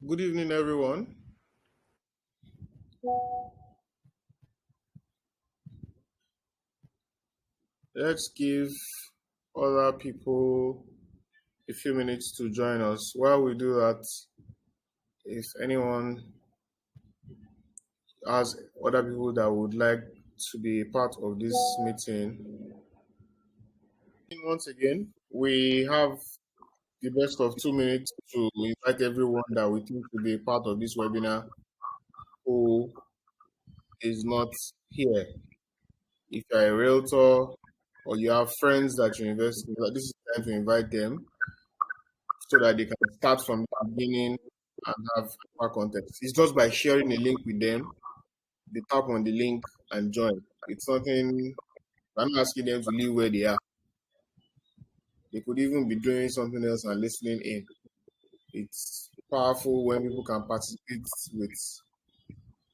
Good evening, everyone. Let's give other people a few minutes to join us. While we do that, if anyone has other people that would like to be a part of this meeting, once again, we have the best of 2 minutes to invite everyone that we think to be a part of this webinar who is not here. If you're a realtor or you have friends that you invest in, this is the time to invite them so that they can start from the beginning and have more context. It's just by sharing a link with them, they tap on the link and join. It's nothing, I'm not asking them to leave where they are. They could even be doing something else and listening in. It's powerful when people can participate with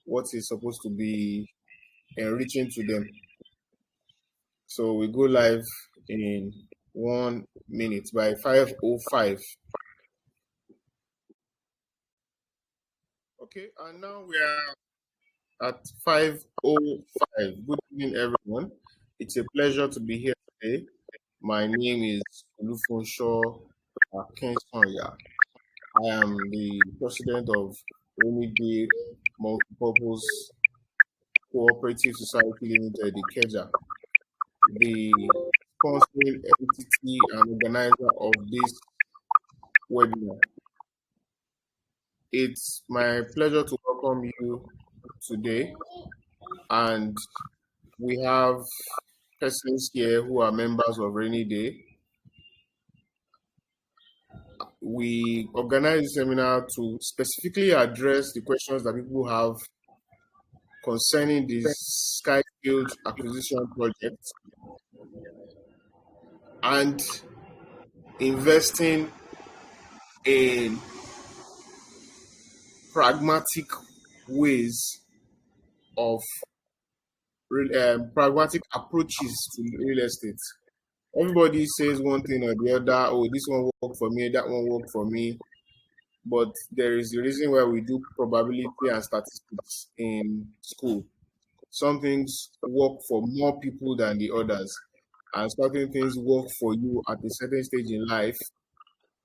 what is supposed to be enriching to them. So we go live in 1 minute by 5:05. Okay, and now we are at 5:05. Good evening, everyone. It's a pleasure to be here today. My name is Olufunsho Akinsonya. I am the president of Rainyday Multipurpose Cooperative Society Ltd, Ikeja, the sponsoring entity and organizer of this webinar. It's my pleasure to welcome you today, and we have persons here who are members of Rainy Day. We organize the seminar to specifically address the questions that people have concerning the Skyfield acquisition project and investing in pragmatic ways of pragmatic approaches to real estate. Everybody says one thing or the other. Oh, this one worked for me, that one worked for me. But there is a reason why we do probability and statistics in school. Some things work for more people than the others, and certain things work for you at a certain stage in life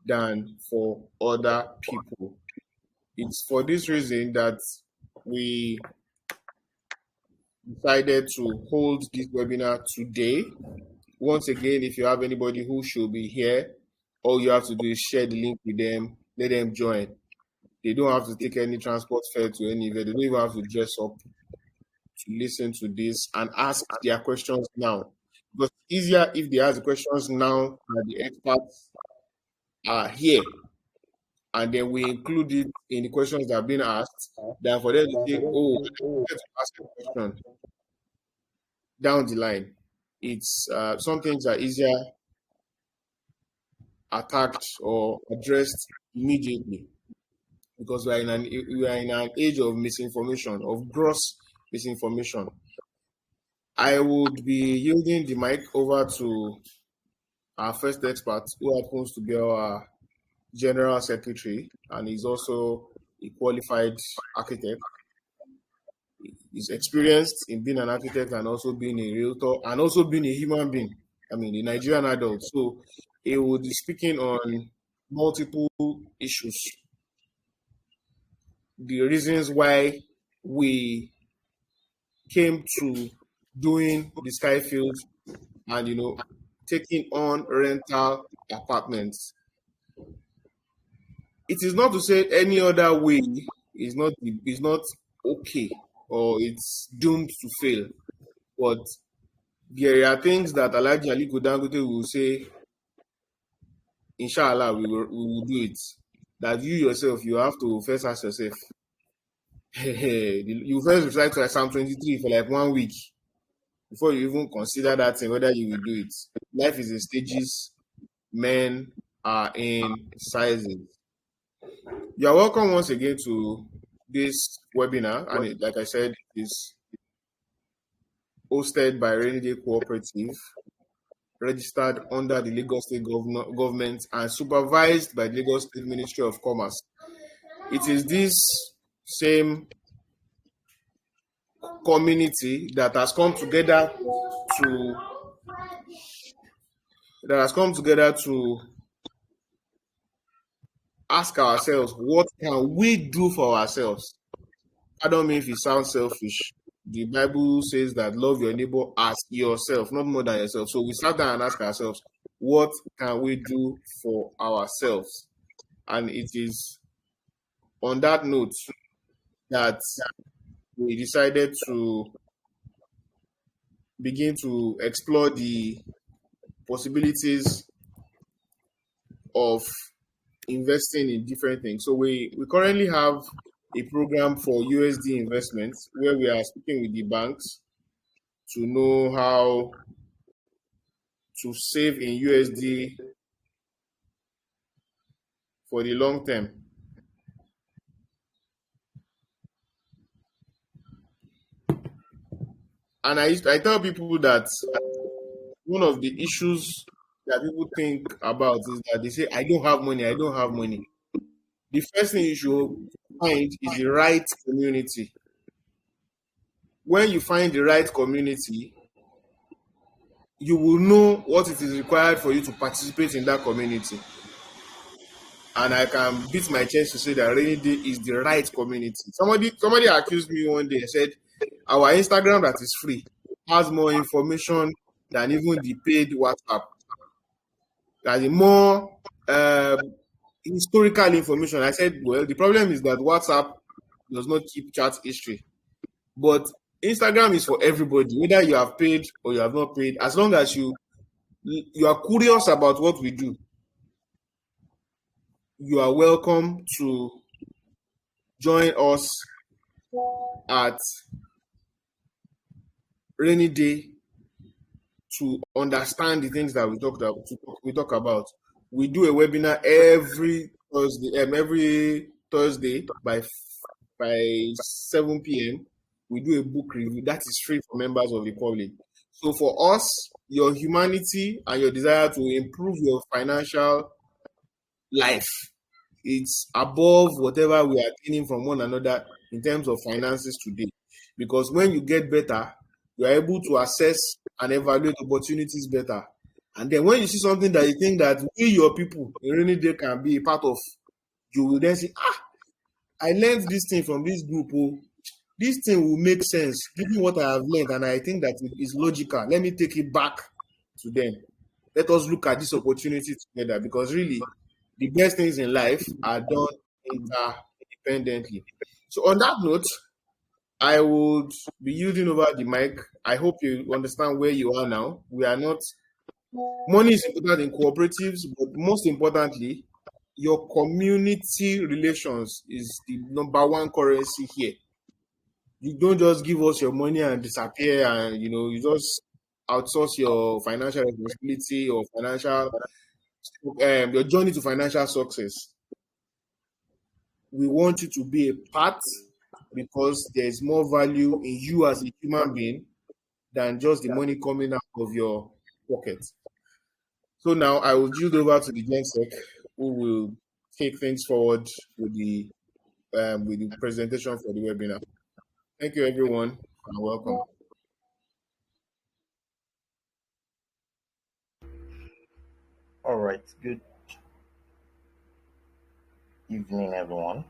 than for other people. It's for this reason that we decided to hold this webinar today. Once again, if you have anybody who should be here, all you have to do is share the link with them, let them join. They don't have to take any transport fare to any event. They don't even have to dress up to listen to this and ask their questions now. Because it's easier if they ask the questions now that the experts are here. And then we include it in the questions that are being asked, than for them to say, oh, I to ask a question down the line. It's some things are easier attacked or addressed immediately because we are in an age of misinformation, of gross misinformation. I would be yielding the mic over to our first expert, who happens to be our general secretary and is also a qualified architect. He's experienced in being an architect and also being a realtor and also being a human being. I mean, a Nigerian adult. So he will be speaking on multiple issues. The reasons why we came to doing the Skyfield and taking on rental apartments. It is not to say any other way is not okay or it's doomed to fail, but there are things that Alhaji Aliko Dangote will say, inshallah, we will do it. That you yourself, you have to first ask yourself. You first recite to Psalm 23 for like 1 week before you even consider that thing, whether you will do it. Life is in stages, men are in sizes. You are welcome once again to this webinar, and like I said, is hosted by Rainyday Cooperative, registered under the Lagos State government and supervised by the Lagos State Ministry of Commerce. it is this same community to that has come together to ask ourselves, what can we do for ourselves? I don't mean if it sounds selfish. The Bible says that love your neighbor as yourself, not more than yourself. So we sat down and ask ourselves, what can we do for ourselves? And it is on that note that we decided to begin to explore the possibilities of investing in different things. So we currently have a program for USD investments where we are speaking with the banks to know how to save in USD for the long term. And I tell people that one of the issues that people think about is that they say, I don't have money, I don't have money. The first thing you should find is the right community. When you find the right community, you will know what it is required for you to participate in that community. And I can beat my chest to say that Rainy Day is the right community. Somebody accused me one day and said, our Instagram that is free has more information than even the paid WhatsApp. That is more historical information. I said, well, the problem is that WhatsApp does not keep chat history. But Instagram is for everybody, whether you have paid or you have not paid, as long as you are curious about what we do, you are welcome to join us at Rainy Day to understand the things that we talk about. We do a webinar every Thursday by 7 p.m. We do a book review that is free for members of the public. So for us, your humanity and your desire to improve your financial life, it's above whatever we are gaining from one another in terms of finances today. Because when you get better, you are able to assess and evaluate opportunities better. And then when you see something that you think that we, your people, in Rainy Day can be a part of, you will then say, I learned this thing from this group. Oh, this thing will make sense given what I have learned, and I think that it is logical. Let me take it back to them. Let us look at this opportunity together, because really, the best things in life are done independently. So on that note, I would be yielding over the mic. I hope you understand where you are now. We are not, money is important in cooperatives, but most importantly, your community relations is the number one currency here. You don't just give us your money and disappear, and you just outsource your financial responsibility or financial your journey to financial success. We want you to be a part, because there is more value in you as a human being than just the money coming out of your pocket. So now I will yield over to the GenSec, who will take things forward with the presentation for the webinar. Thank you, everyone, and welcome. All right. Good evening, everyone.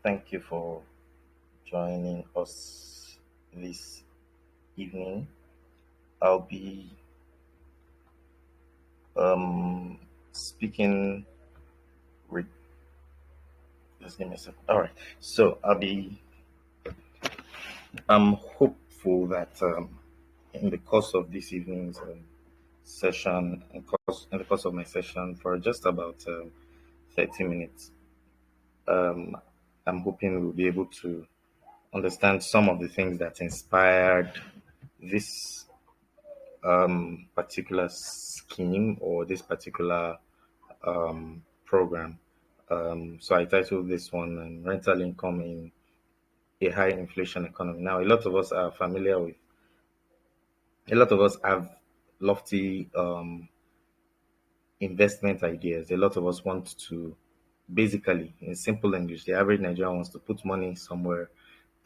Thank you for joining us this evening. I'll be speaking with. Just give me a second. All right. So I'm hopeful that in the course of this evening's session, in the course of my session for just about 30 minutes, I'm hoping we'll be able to understand some of the things that inspired this particular scheme or this particular program. So I titled this one Rental Income in a High Inflation Economy. Now, a lot of us are familiar with, a lot of us have lofty investment ideas. A lot of us want to, basically, in simple English, the average Nigerian wants to put money somewhere,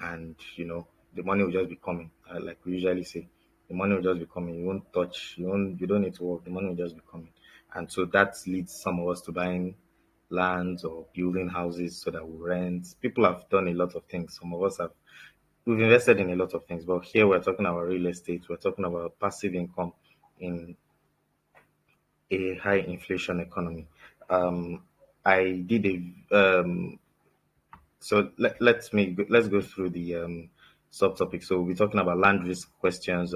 and the money will just be coming. Like we usually say, the money will just be coming. You won't touch. You don't need to work. The money will just be coming, and so that leads some of us to buying lands or building houses so that we rent. People have done a lot of things. Some of us have. We've invested in a lot of things, but here we're talking about real estate. We're talking about passive income in a high inflation economy. Um, I did a so let's go through the subtopic. So we'll be talking about land risk questions.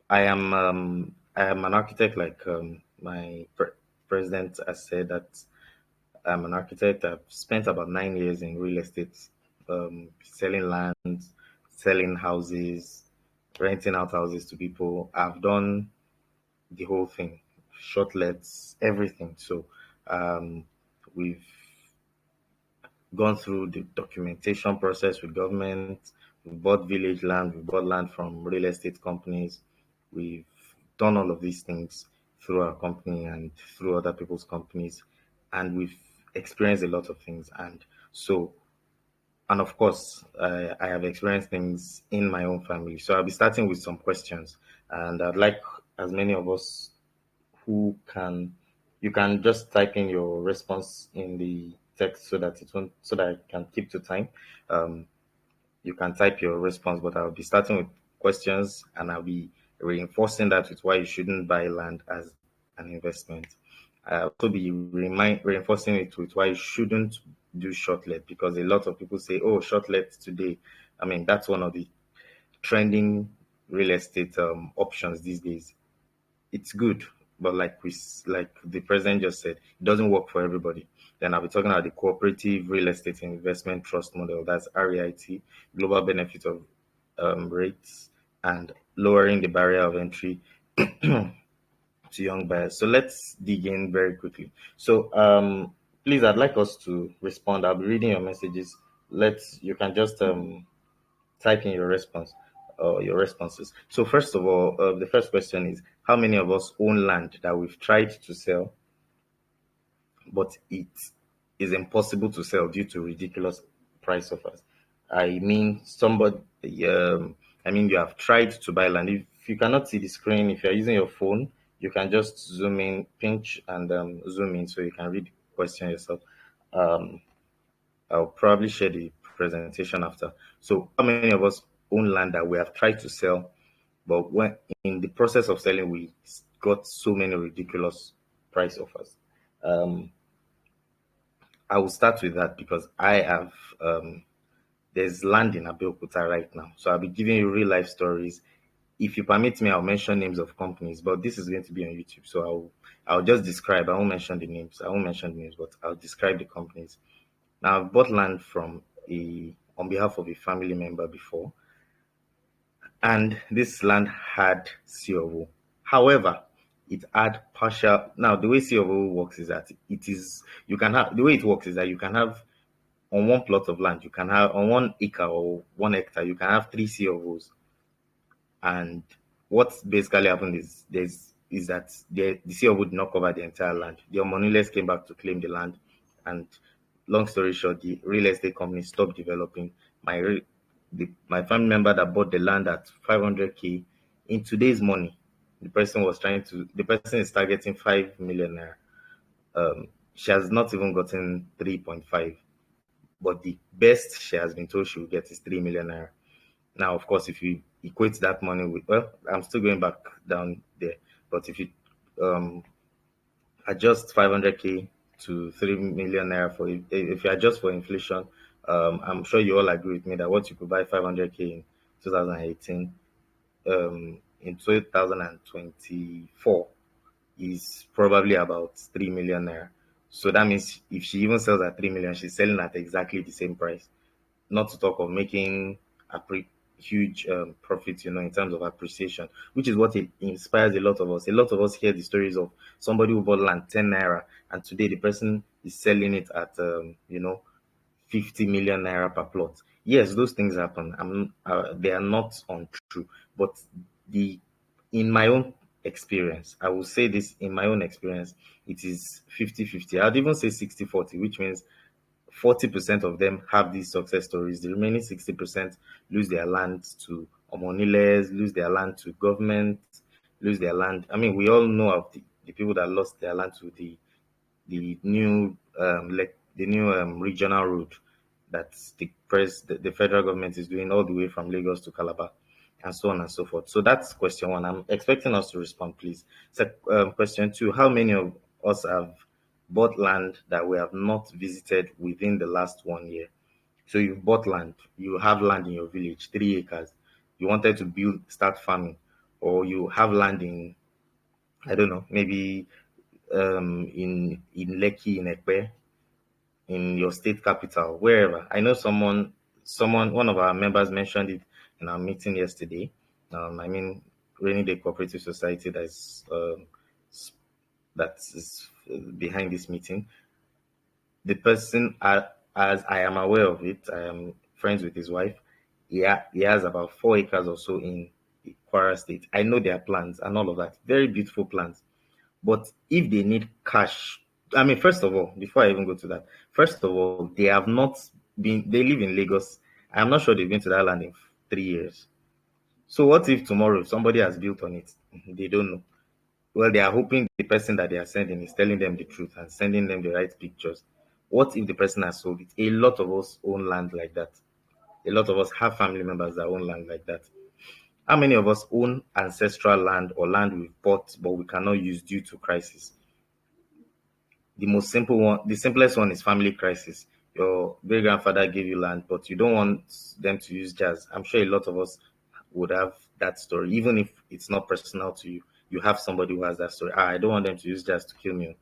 I am an architect, like my president has said that I'm an architect. I've spent about 9 years in real estate, selling land, selling houses, renting out houses to people. I've done the whole thing, short lets, everything. So um, we've gone through the documentation process with government. We bought village land, we bought land from real estate companies. We've done all of these things through our company and through other people's companies, and we've experienced a lot of things. And of course, I have experienced things in my own family. So I'll be starting with some questions, and I'd like as many of us who can you can just type in your response in the text so that it won't so that I can keep to time. Um, you can type your response, but I'll be starting with questions and I'll be reinforcing that with why you shouldn't buy land as an investment. I'll also be reinforcing it with why you shouldn't do shortlet, because a lot of people say, oh, shortlet today. I mean, that's one of the trending real estate options these days. It's good, but like the president just said, it doesn't work for everybody. Then I'll be talking about the cooperative real estate investment trust model. That's REIT, global benefit of rates, and lowering the barrier of entry to young buyers. So let's dig in very quickly. So please, I'd like us to respond. I'll be reading your messages. Let's You can just type in your response or your responses. So first of all, the first question is, how many of us own land that we've tried to sell, but it is impossible to sell due to ridiculous price offers? I mean, you have tried to buy land. If you cannot see the screen, if you're using your phone, you can just zoom in, pinch, and zoom in so you can read the question yourself. Um, I'll probably share the presentation after. So, how many of us own land that we have tried to sell, but when in the process of selling, we got so many ridiculous price offers? Um, I will start with that because I have. There's land in Abeokuta right now, so I'll be giving you real life stories. If you permit me, I'll mention names of companies, but this is going to be on YouTube, so I'll just describe. I won't mention the names. I won't mention the names, but I'll describe the companies. Now, I've bought land from a on behalf of a family member before, and this land had C of O. However, it had partial. Now, the way C of O works is that it is you can have the way it works is that you can have on one plot of land, you can have on 1 acre or 1 hectare, you can have three C of Os. And what basically happened is that the CO would not cover the entire land. The Omoniless came back to claim the land, and long story short, the real estate company stopped developing. My family member that bought the land at 500K in today's money, the person is targeting 5 million naira. She has not even gotten 3.5, but the best she has been told she will get is 3 million naira. Now, of course, if you equate that money with, well, I'm still going back down there, but if you um, adjust 500K to 3 million naira if you adjust for inflation, I'm sure you all agree with me that what you could buy 500K in 2018, in 2024 is probably about 3 million naira. So that means if she even sells at 3 million, she's selling at exactly the same price, not to talk of making a huge profit, in terms of appreciation, which is what it inspires a lot of us. A lot of us hear the stories of somebody who bought land 10 naira, and today the person is selling it at 50 million naira per plot. Yes, those things happen. They are not untrue, but the in my own experience. I will say this in my own experience, it is 50-50. I'd even say 60-40, which means 40% of them have these success stories. The remaining 60% lose their land to Omoniles, lose their land to government, lose their land. I mean, we all know of the people that lost their land to the new regional road that the federal government is doing all the way from Lagos to Calabar, and so on and so forth. So that's question one. I'm expecting us to respond, please. So question two: how many of us have bought land that we have not visited within the last 1 year? So you've bought land, you have land in your village, 3 acres. You wanted to start farming, or you have land in, I don't know, maybe in Lekki, in Ekpe, in your state capital, wherever. I know one of our members mentioned it in our meeting yesterday. I mean, Rainyday Cooperative Society that is behind this meeting. The person, as I am aware of it, I am friends with his wife. He has about 4 acres or so in Kwara State. I know their plans and all of that. Very beautiful plans. But if they need cash, I mean, first of all, before I even go to that, first of all, they have not they live in Lagos. I'm not sure they've been to that land in 3 years. So what if tomorrow somebody has built on it? They don't know. Well, they are hoping the person that they are sending is telling them the truth and sending them the right pictures. What if the person has sold it? A lot of us own land like that. A lot of us have family members that own land like that. How many of us own ancestral land or land we've bought but we cannot use due to crisis? The simplest one is family crisis. Your great grandfather gave you land, but you don't want them to use jazz. I'm sure a lot of us would have that story, even if it's not personal to you. You have somebody who has that story. I don't want them to use jazz to kill me.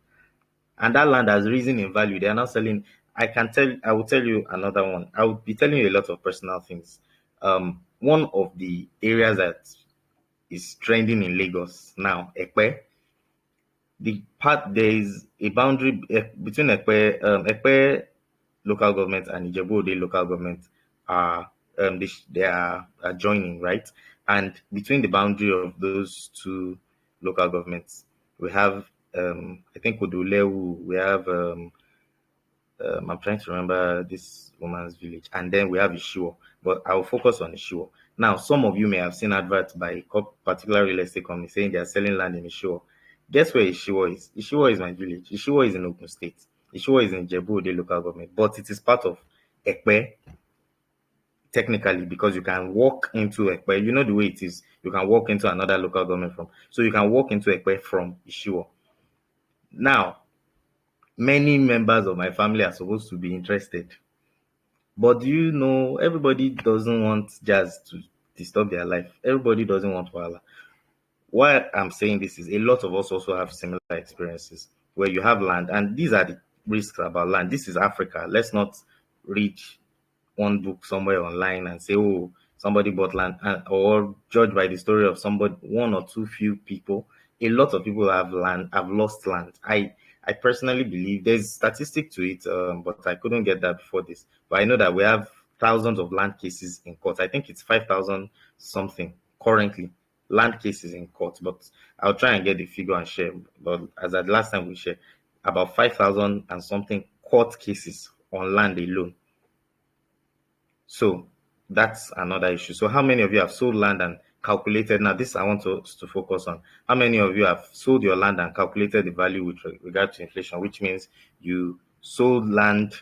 And that land has risen in value. They are now selling. I will tell you another one. I will be telling you a lot of personal things. One of the areas that is trending in Lagos now, Ekpe, there is a boundary between Ekpe local government and Ijebu Ode local government are they are adjoining, right? And between the boundary of those two local governments, we have I think Odulewu, we have I'm trying to remember this woman's village, and then we have Ishiwo, but I'll focus on Ishiwo. Now, some of you may have seen adverts by a particular real estate company saying they are selling land in Ishiwo. Guess where Ishiwo is? Ishiwo is my village. Ishiwo is in Ogun State. Ishiwo is in Jebu Ode local government, but it is part of Ekpe technically because you can walk into Ekpe. You know the way it is. You can walk into another local government from. So you can walk into Ekpe from Ishiwo. Now, many members of my family are supposed to be interested. But do you know, everybody doesn't want jazz to disturb their life. Everybody doesn't want wahala. Why I'm saying this is a lot of us also have similar experiences where you have land, and these are the risks about land. This is Africa. Let's not read one book somewhere online and say, oh, somebody bought land, or judge by the story of somebody, one or two few people. A lot of people have lost land. I personally believe there's statistic to it, but I couldn't get that before this. But I know that we have thousands of land cases in court. I think it's 5,000 something currently land cases in court, but I'll try and get the figure and share. But as at last time we shared, about 5,000 and something court cases on land alone. So that's another issue. So how many of you have sold land and calculated? Now this I want to focus on. How many of you have sold your land and calculated the value with regard to inflation, which means you sold land,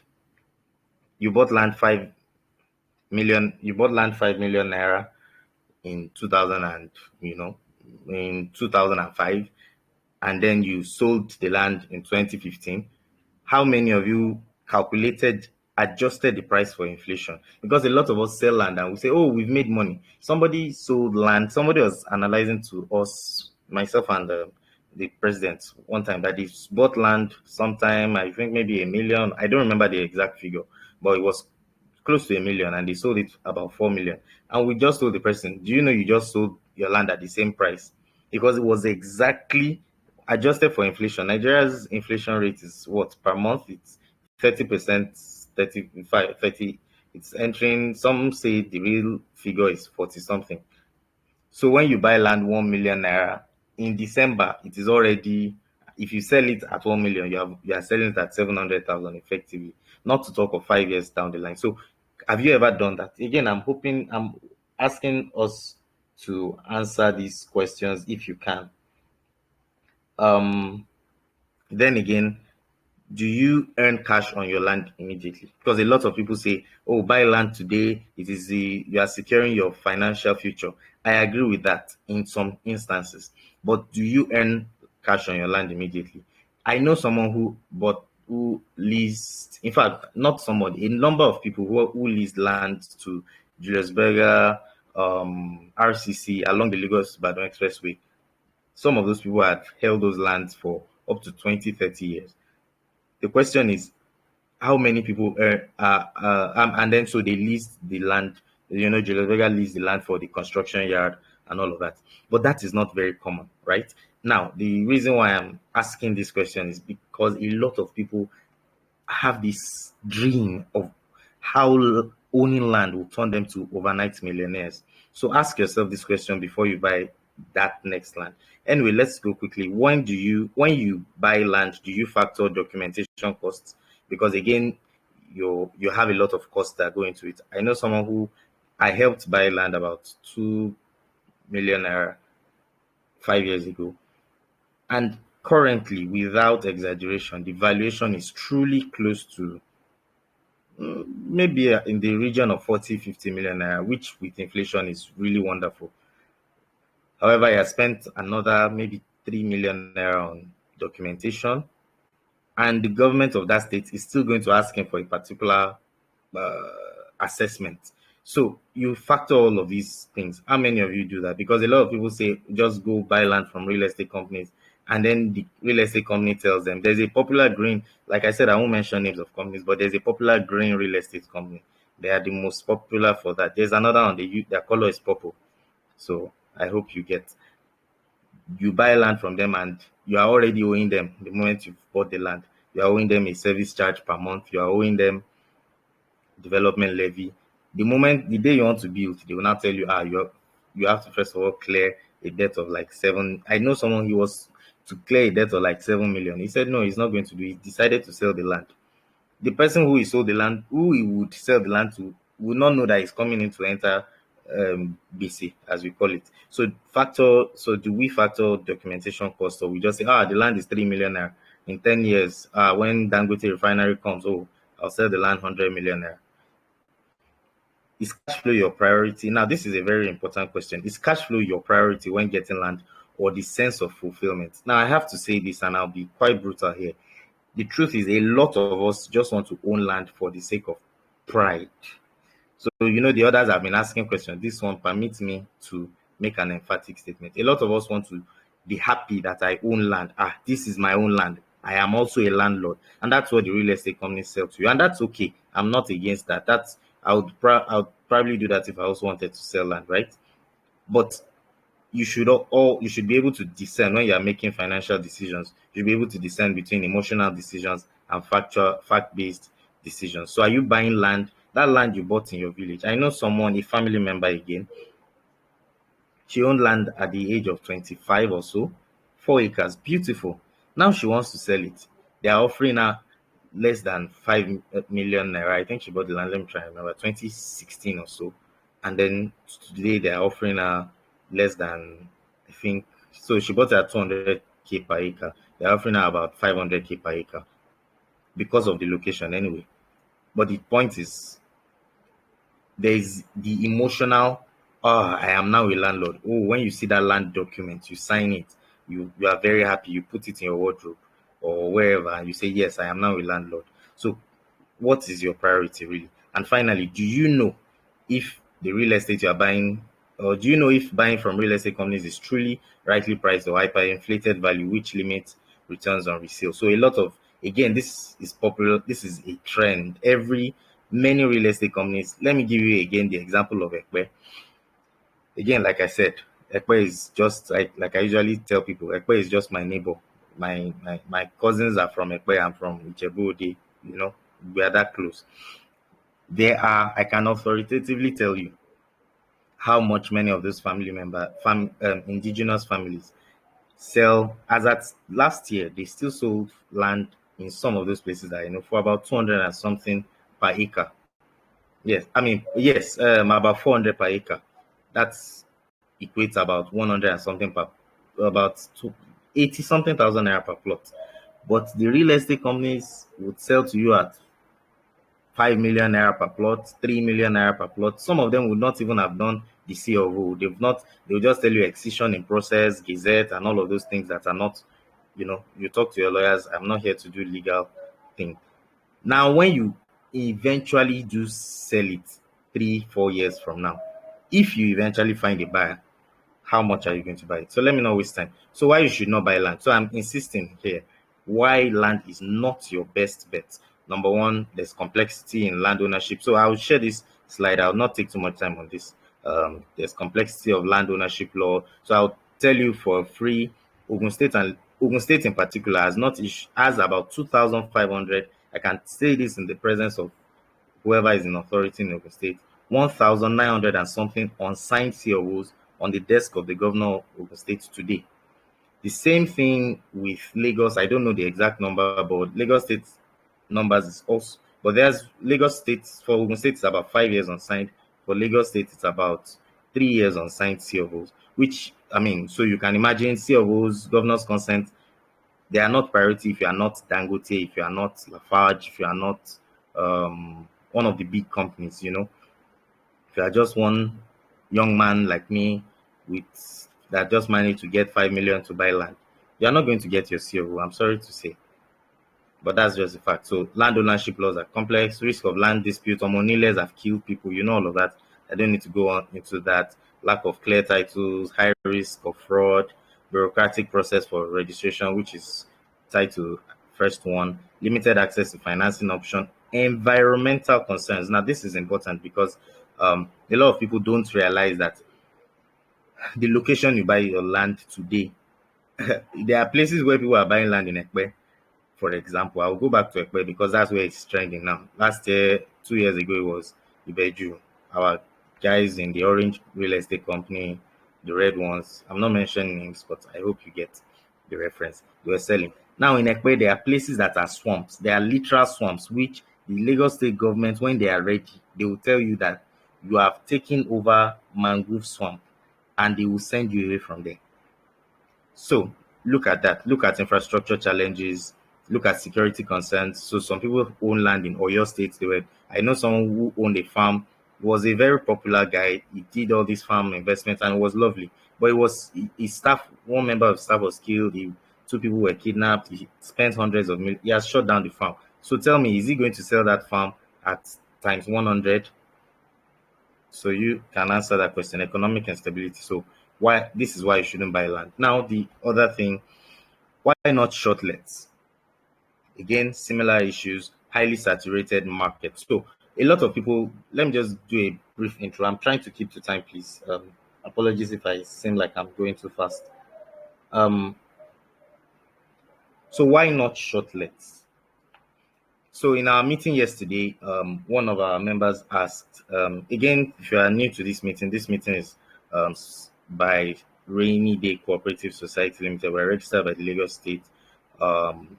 you bought land 5 million naira in 2000 and in 2005, and then you sold the land in 2015. How many of you adjusted the price for inflation? Because a lot of us sell land and we say, oh, we've made money. Somebody sold land. Somebody was analyzing to us, myself and the president, one time that he bought land sometime, I think maybe 1 million. I don't remember the exact figure, but it was close to 1 million, and they sold it about 4 million. And we just told the person, do you know you just sold your land at the same price? Because it was exactly adjusted for inflation. Nigeria's inflation rate is what per month? It's 30%, 35, 30. It's entering. Some say the real figure is 40 something. So when you buy land 1 million naira, in December, it is already, if you sell it at 1 million, you are selling it at 700,000 effectively, not to talk of 5 years down the line. So have you ever done that? Again, I'm asking us to answer these questions if you can. Um, then again, do you earn cash on your land immediately? Because a lot of people say, oh, buy land today, you are securing your financial future. I agree with that in some instances. But do you earn cash on your land immediately? I know someone who leased, in fact, not someone, a number of people who leased land to Julius Berger, RCC along the Lagos Badon Expressway. Some of those people had held those lands for up to 20, 30 years. The question is, how many people and then so they leased the land. Julius Berger leased the land for the construction yard and all of that. But that is not very common, right? Now, the reason why I'm asking this question is because a lot of people have this dream of how owning land will turn them to overnight millionaires. So ask yourself this question before you buy that next land. Anyway, let's go quickly. When you buy land, do you factor documentation costs? Because again, you have a lot of costs that go into it. I know someone who I helped buy land about 2 million naira 5 years ago. And currently, without exaggeration, the valuation is truly close to maybe in the region of 40, 50 million naira, which with inflation is really wonderful. However, I have spent another maybe 3 million naira on documentation, and the government of that state is still going to ask him for a particular uh, assessment. So you factor all of these things. How many of you do that? Because a lot of people say just go buy land from real estate companies, and then the real estate company tells them there's a popular green. Like I said, I won't mention names of companies, but there's a popular green real estate company. They are the most popular for that. There's another one. Their color is purple. So I hope you get. You buy land from them, and you are already owing them the moment you've bought the land. You are owing them a service charge per month. You are owing them development levy. The day you want to build, they will now tell you, you have to first of all clear a debt of like seven. I know someone, he was to clear a debt of like 7 million. He said no, he's not going to do it. He decided to sell the land. The person who he sold the land, who he would sell the land to, will not know that he's coming in to enter BC, as we call it. So do we factor documentation cost, or we just say, the land is 3 million naira. In 10 years, when Dangote refinery comes, I'll sell the land 100 million naira. Is cash flow your priority? Now, this is a very important question. Is cash flow your priority when getting land, or the sense of fulfillment? Now, I have to say this, and I'll be quite brutal here. The truth is, a lot of us just want to own land for the sake of pride. So, the others have been asking questions. This one permits me to make an emphatic statement. A lot of us want to be happy that I own land. This is my own land. I am also a landlord. And that's what the real estate companies sell to you. And that's okay. I'm not against that. I would probably do that if I also wanted to sell land, right? But you should be able to discern when you are making financial decisions. You should be able to discern between emotional decisions and fact-based decisions. So are you buying land, that land you bought in your village? I know someone, a family member again, she owned land at the age of 25 or so, 4 acres, beautiful. Now she wants to sell it. They are offering her less than 5 million naira. I think she bought the land, let me try and remember, 2016 or so. And then today they are offering her less than, I think, so she bought it at 200K per acre. They're offering her about 500K per acre because of the location anyway. But the point is, there is the emotional, I am now a landlord. When you see that land document, you sign it, you are very happy, you put it in your wardrobe or wherever, and you say, yes, I am now a landlord. So what is your priority really? And finally, do you know if the real estate you are buying, or do you know if buying from real estate companies is truly rightly priced or hyperinflated value, which limits returns on resale? So a lot of, again, this is popular, this is a trend. Many real estate companies, let me give you again the example of Ekpe. Again, like I said, Ekpe is just like I usually tell people, Ekpe is just my neighbor. My cousins are from Ekpe. I'm from Ijebu Ode. We are that close. I can authoritatively tell you how much many of those indigenous families sell, as at last year, they still sold land in some of those places that I know for about 200 and something per acre. Yes, I mean, yes, about 400 per acre. That's equates about 100 and something per, about 80 something thousand naira per plot. But the real estate companies would sell to you at 5 million naira per plot, 3 million naira per plot. Some of them would not even have done the C of O. They've not, they'll just tell you excision in process, gazette, and all of those things that are not, you talk to your lawyers. I'm not here to do legal thing. Now, when you eventually do sell it 3, 4 years from now, if you eventually find a buyer, how much are you going to buy it? So let me not waste time. So why you should not buy land? So I'm insisting here why land is not your best bet. Number one, there's complexity in land ownership. So I'll share this slide. I'll not take too much time on this. There's complexity of land ownership law. So I'll tell you for free. Ogun State in particular has about 2,500. I can say this in the presence of whoever is in authority in Ogun State, 1,900 and something unsigned COOs on the desk of the governor of Ogun State today. The same thing with Lagos. I don't know the exact number, but Lagos State numbers is also. But there's Lagos State, for Ogun State, it's about 5 years unsigned. For Lagos State, it's about 3 years unsigned COOs, which, I mean, so you can imagine COOs, governor's consent, they are not priority if you are not Dangote, if you are not Lafarge, if you are not one of the big companies, If you are just one young man like me with that just managed to get 5 million to buy land, you are not going to get your COO. I'm sorry to say, but that's just a fact. So land ownership laws are complex. Risk of land dispute, Omonilers have killed people. You know all of that. I don't need to go on into that. Lack of clear titles, high risk of fraud, bureaucratic process for registration, which is tied to first one, limited access to financing option, environmental concerns. Now this is important because a lot of people don't realize that the location you buy your land today, there are places where people are buying land in Ekpe, for example. I'll go back to Ekpe because that's where it's trending now. Last year, 2 years ago, it was Ibeju. Our guys in the orange real estate company, the red ones. I'm not mentioning names, but I hope you get the reference. They were selling. Now in Ekpe, there are places that are swamps. They are literal swamps, which the Lagos state government, when they are ready, they will tell you that you have taken over mangrove swamp and they will send you away from there. So look at that. Look at infrastructure challenges. Look at security concerns. So some people own land in Oyo State. I know someone who owned a farm. He was a very popular guy. He did all these farm investments and it was lovely. But his staff. One member of staff was killed. 2 people were kidnapped. He spent hundreds of millions. He has shut down the farm. So tell me, is he going to sell that farm at times 100? So you can answer that question. Economic instability. So why this is why you shouldn't buy land. Now the other thing, why not shortlets? Again, similar issues, highly saturated market. So a lot of people, let me just do a brief intro. I'm trying to keep to time, please. Apologies if I seem like I'm going too fast. Um, so why not shortlets? So in our meeting yesterday, one of our members asked, again, if you are new to this meeting is by Rainyday Cooperative Society Ltd. We're registered by the Lagos State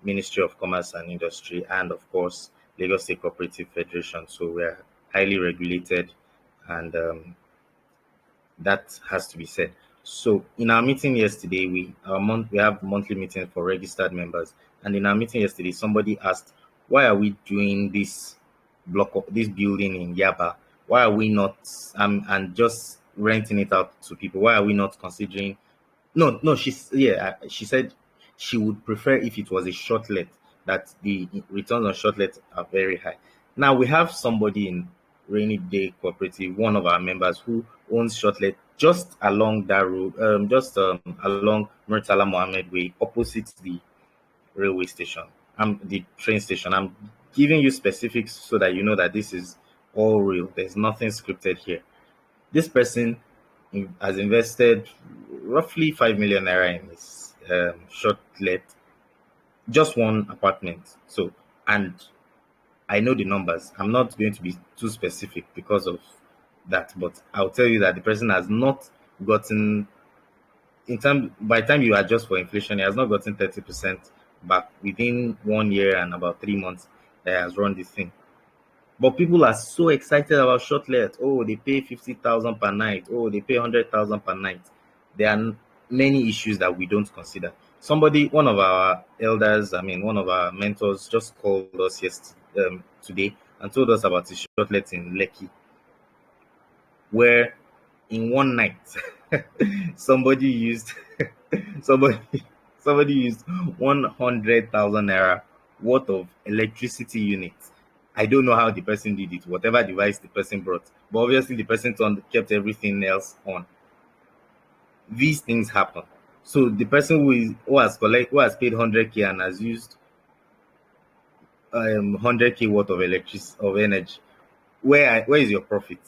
Ministry of Commerce and Industry and, of course, Lagos State Cooperative Federation. So we're highly regulated and that has to be said. So in our meeting yesterday, we have monthly meeting for registered members, and in our meeting yesterday, somebody asked, "Why are we doing this building in Yaba? Why are we not and just renting it out to people? Why are we not considering?" No, no, she said she would prefer if it was a shortlet, that the returns on shortlet are very high. Now we have somebody in Rainy Day Cooperative, one of our members, who owns shortlet just along that road, just along Murtala Mohammed Way, opposite the railway station, the train station. I'm giving you specifics so that you know that this is all real. There's nothing scripted here. This person has invested roughly 5 million naira in his shortlet, just one apartment. So, and I know the numbers. I'm not going to be too specific because of that, but I'll tell you that the person has not gotten in term by the time you adjust for inflation, it has not gotten 30% back within 1 year and about 3 months that has run this thing. But people are so excited about shortlet. Oh, they pay 50,000 per night. Oh, they pay 100,000 per night. There are many issues that we don't consider. Somebody, one of our elders, I mean, one of our mentors, just called us yesterday, today, and told us about his shortlet in Lekki, where in one night somebody used somebody somebody used 100,000 naira worth of electricity units. I don't know how the person did it, whatever device the person brought, but obviously the person kept everything else on. These things happen. So the person who has paid 100k and has used 100k worth of energy, where is your profit?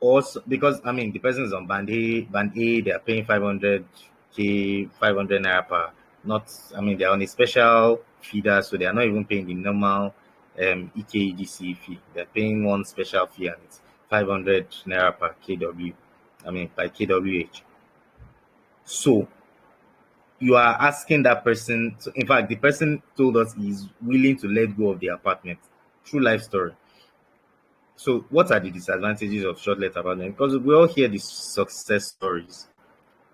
Also, because I mean, the person is on band A, they are paying 500k, 500 naira per. Not, I mean, they are on a special feeder, so they are not even paying the normal EKEDC fee. They are paying one special fee, and it's 500 naira per kW. I mean, by kWh. So you are asking that person. So in fact, the person told us he's willing to let go of the apartment. True life story. So, what are the disadvantages of shortlet apartment? Because we all hear these success stories,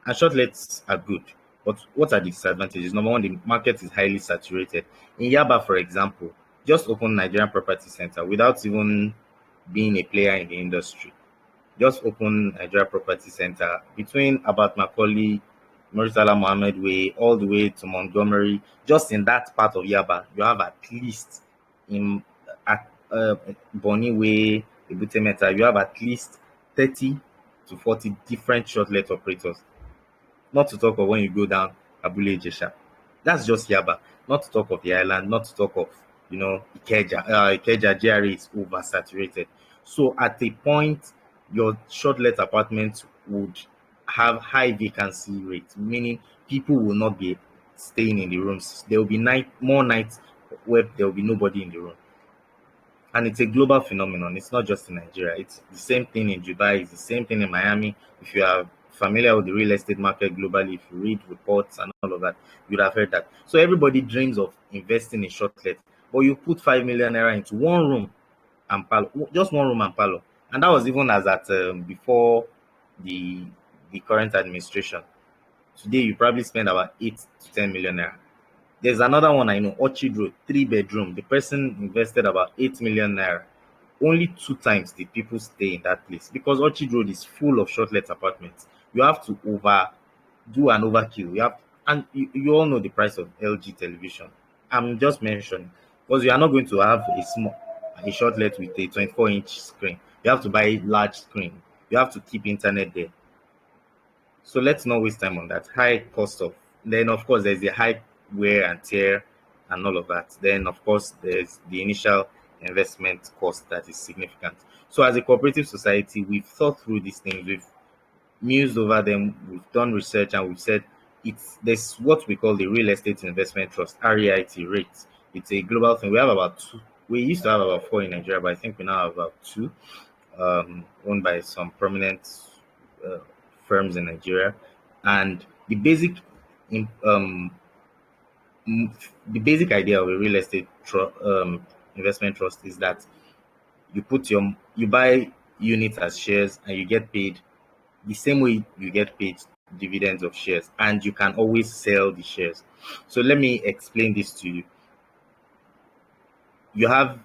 and shortlets are good. But what are the disadvantages? Number one, the market is highly saturated. In Yaba, for example, just open Nigerian Property Center without even being a player in the industry. Just open Nigeria Property Center between Abat Macaulay, Muritala Mohammed Way, all the way to Montgomery. Just in that part of Yaba, you have at least in at Bonny Way, Ebute Meta, you have at least 30 to 40 different shortlet operators. Not to talk of when you go down Abule Jesha. That's just Yaba. Not to talk of the island, not to talk of, Ikeja. Ikeja GRA is oversaturated. So at a point, your shortlet apartment would have high vacancy rate, meaning people will not be staying in the rooms. There will be more nights where there will be nobody in the room. And it's a global phenomenon. It's not just in Nigeria. It's the same thing in Dubai. It's the same thing in Miami. If you are familiar with the real estate market globally, if you read reports and all of that, you'd have heard that. So everybody dreams of investing in shortlet, but you put 5 million naira into one room and parlor, just one room and parlor, and that was even as at before the the current administration. Today, you probably spend about 8 to 10 million naira. There's another one I know, Orchid Road, 3 bedroom. The person invested about 8 million naira. Only 2 times did people stay in that place because Orchid Road is full of shortlet apartments. You have to do an overkill. And you all know the price of LG television. I'm just mentioning because you are not going to have a shortlet with a 24-inch screen. You have to buy large screen. You have to keep internet there. So let's not waste time on that. High cost of, then of course there's the high wear and tear and all of that. Then of course there's the initial investment cost that is significant. So as a cooperative society, we've thought through these things, we've mused over them, we've done research, and we've said it's there's what we call the real estate investment trust, REIT rate. It's a global thing. We have about two. We used to have about four in Nigeria, but I think we now have about two, owned by some prominent uh, firms in Nigeria. And in, um, the basic idea of a real estate investment trust is that you buy units as shares and you get paid the same way you get paid dividends of shares, and you can always sell the shares. So let me explain this to you. You have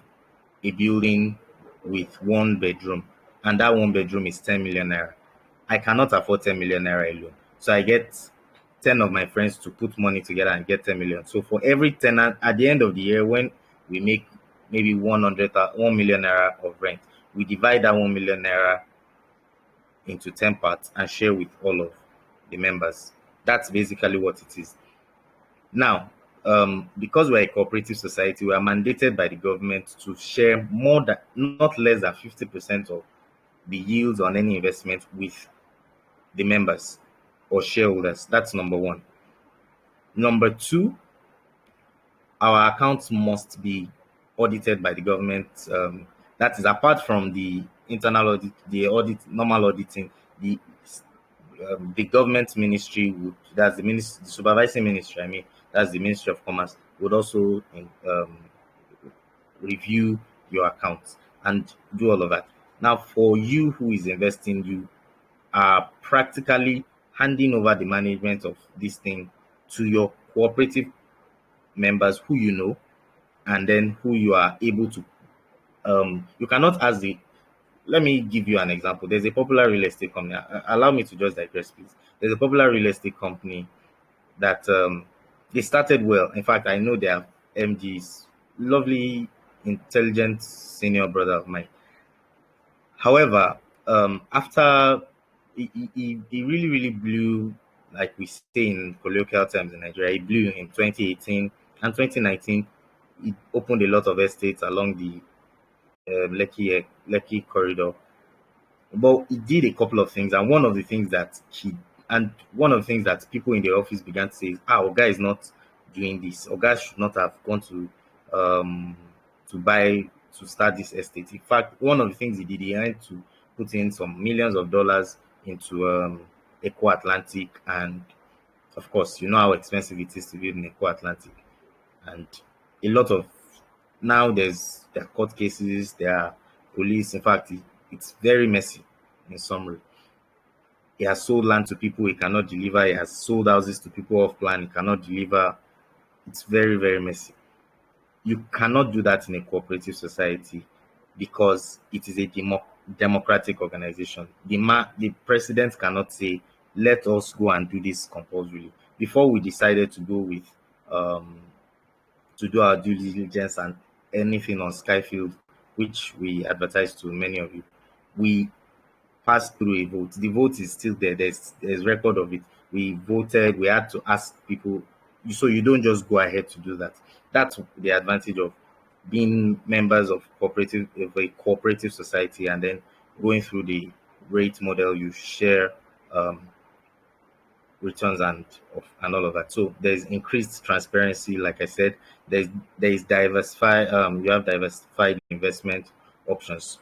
a building with 1 bedroom, and that 1 bedroom is 10 million naira. I cannot afford 10 million naira alone. So I get 10 of my friends to put money together and get 10 million. So for every tenant, at the end of the year, when we make maybe 1 million naira of rent, we divide that 1 million naira into 10 parts and share with all of the members. That's basically what it is. Now, because we're a cooperative society, we are mandated by the government to share not less than 50% of the yields on any investment with the members or shareholders. That's number one. Number two, our accounts must be audited by the government. That is apart from the internal audit, the normal auditing. The the government ministry would, that's the supervising ministry, I mean, that's the Ministry of Commerce, would also review your accounts and do all of that. Now, for you who is investing, you are practically handing over the management of this thing to your cooperative members who you know, and then who you are able to. You cannot ask the. Let me give you an example. There's a popular real estate company. Allow me to just digress, please. There's a popular real estate company that they started well. In fact, I know their MDs, lovely, intelligent senior brother of mine. However, after he really, really blew, like we say in colloquial terms in Nigeria, he blew in 2018 and 2019. He opened a lot of estates along the Lekki corridor. But he did a couple of things, and one of the things that people in the office began to say is, Oga is not doing this. Oga should not have gone um to start this estate. In fact, one of the things he did, he had to put in some millions of dollars into Eco Atlantic, and of course, you know how expensive it is to build in Eco Atlantic, and a lot of now there are court cases, there are police. In fact, it's very messy. In summary, he has sold land to people he cannot deliver. He has sold houses to people off plan he cannot deliver. It's very, very messy. You cannot do that in a cooperative society because it is a democratic organization. The president cannot say, let us go and do this compulsorily. Before we decided to go with um, to do our due diligence and anything on Skyfield, which we advertised to many of you, we passed through a vote. The vote is still there. There's record of it. We voted. We had to ask people. So you don't just go ahead to do that. That's the advantage of being members of a cooperative society, and then going through the rate model. You share um, returns and all of that. So there's increased transparency. Like I said, there is diversified. You have diversified investment options.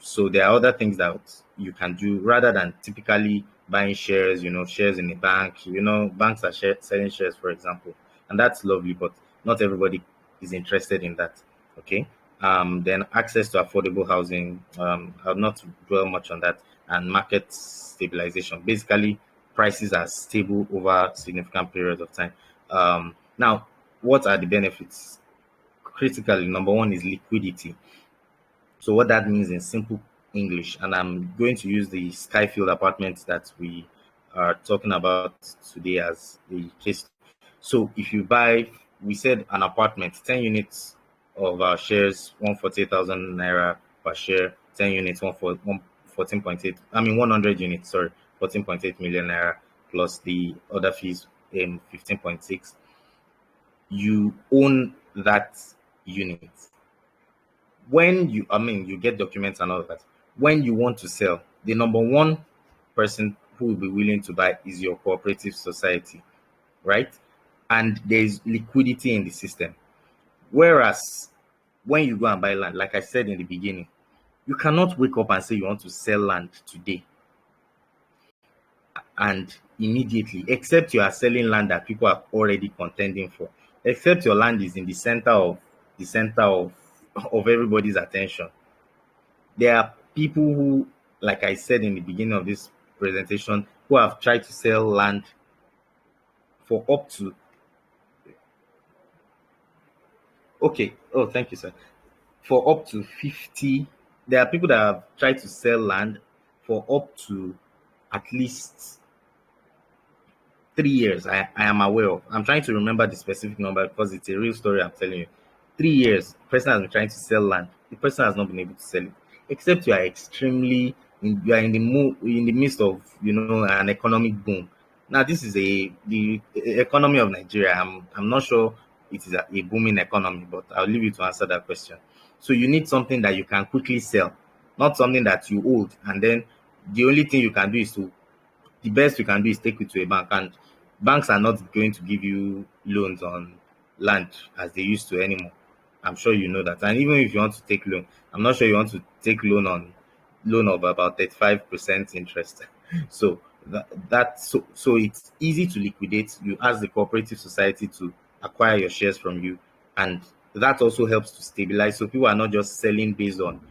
So there are other things that you can do rather than typically buying shares. Shares in a bank. Banks are selling shares, for example, and that's lovely, but not everybody is interested in that. Okay. Then access to affordable housing. I'll not dwell much on that, and market stabilization. Basically, prices are stable over significant periods of time. Now, what are the benefits? Critically, number one is liquidity. So what that means in simple English, and I'm going to use the Skyfield Apartments that we are talking about today as the case. So if you buy, we said an apartment, 10 units of our shares, 148,000 naira per share, 10 units, 14.8, 100 units, sorry, 14.8 million naira plus the other fees in 15.6. You own that unit. When you get documents and all of that. When you want to sell, the number one person who will be willing to buy is your cooperative society, right? And there's liquidity in the system. Whereas when you go and buy land, like I said in the beginning, you cannot wake up and say you want to sell land today and immediately, except you are selling land that people are already contending for, except your land is in the center of everybody's attention. There are people who, like I said in the beginning of this presentation, who have tried to sell land for up to, okay, oh, thank you, sir, for up to 50. There are people that have tried to sell land for up to at least 3 years. I am aware of. I'm trying to remember the specific number because it's a real story I'm telling you. 3 years, the person has been trying to sell land. The person has not been able to sell it, except you are you are in the midst of an economic boom. Now, this is the economy of Nigeria. I'm not sure it is a booming economy, but I'll leave you to answer that question. So you need something that you can quickly sell, not something that you hold, and then the only thing you can do is to the best you can do is take it to a bank, and banks are not going to give you loans on land as they used to anymore. I'm sure you know that. And even if you want to take loan, I'm not sure you want to take loan of about 35% interest. So So it's easy to liquidate. You ask the cooperative society to acquire your shares from you, and that also helps to stabilize. So people are not just selling based on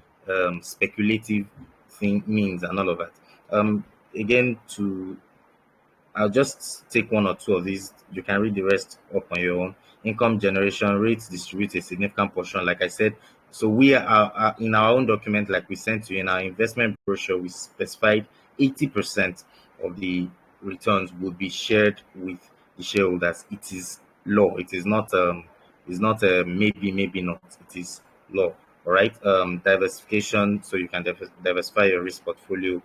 speculative means and all of that. Again, to I'll just take one or two of these. You can read the rest up on your own. Income generation rates distribute a significant portion. Like I said, so we are in our own document, like we sent to you in our investment brochure, we specified 80% of the returns would be shared with the shareholders. It is law. It is not it's not maybe not. It is law. All right. Diversification, so you can diversify your risk portfolio.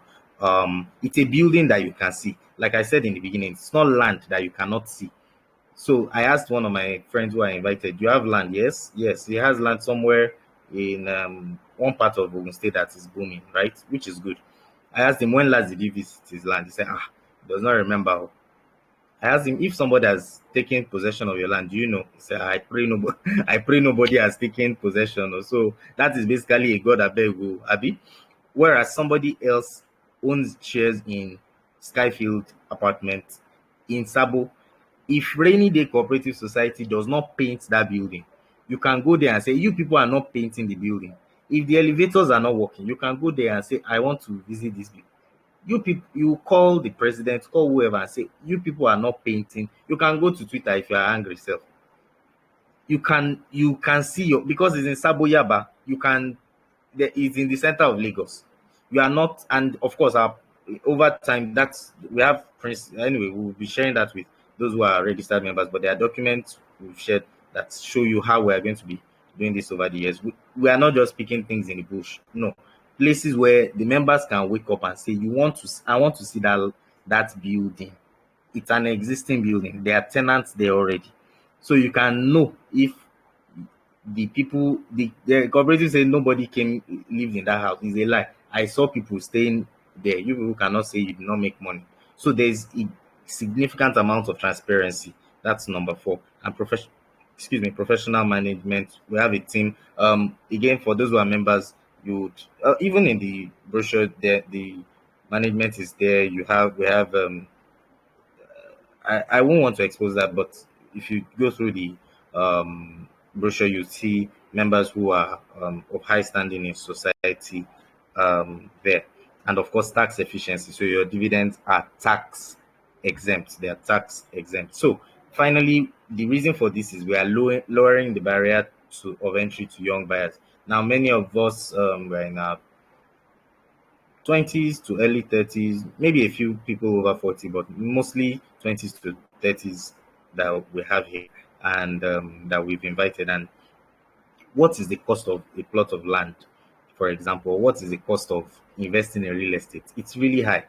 It's a building that you can see. Like I said in the beginning, it's not land that you cannot see. So I asked one of my friends who I invited, "Do you have land?" Yes, he has land somewhere in one part of Ogun State that is booming, right? Which is good. I asked him, when last did he visit his land? He said, he does not remember. I asked him, if somebody has taken possession of your land, do you know? He said, I pray nobody, I pray nobody has taken possession. So that is basically a God abeg Abi. Whereas somebody else owns shares in Skyfield Apartments in Sabo. If Rainyday Cooperative Society does not paint that building, you can go there and say, you people are not painting the building. If the elevators are not working, you can go there and say, I want to visit this building. You people, you call the president, call whoever and say, you people are not painting. You can go to Twitter if you are angry self. You can see your, because it's in Saboyaba, you can, there is in the center of Lagos. You are not, and of course, our over time, that's we have prince anyway. We'll be sharing that with those who are registered members, but there are documents we've shared that show you how we are going to be doing this over the years. We are not just picking things in the bush. No, places where the members can wake up and say, "You want to? I want to see that building. It's an existing building. There are tenants there already, so you can know if the people, the cooperative say nobody came lived in that house. Is a lie. I saw people staying there. You people cannot say you did not make money. So there's a significant amount of transparency. That's number four. And professional management. We have a team. Again, for those who are members, you would, even in the brochure there, the management is there. We have I won't want to expose that, but if you go through the brochure, you see members who are of high standing in society there. And of course, tax efficiency. So your dividends are tax exempt. They are tax exempt. So finally, the reason for this is we are lowering the barrier of entry to young buyers. Now, many of us were in our 20s to early 30s, maybe a few people over 40, but mostly 20s to 30s that we have here and that we've invited. And what is the cost of a plot of land, for example? What is the cost of investing in real estate? It's really high.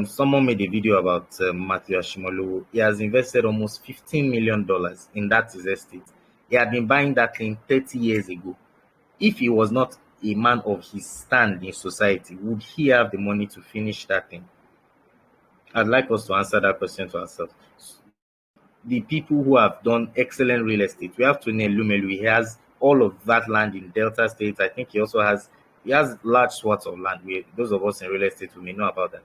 Someone made a video about Matthew Ashimolu. He has invested almost $15 million in that his estate. He had been buying that thing 30 years ago. If he was not a man of his stand in society, would he have the money to finish that thing? I'd like us to answer that question to ourselves. The people who have done excellent real estate, we have Tony Lumelu. He has all of that land in Delta State. I think he has large swaths of land. Those of us in real estate, we may know about that.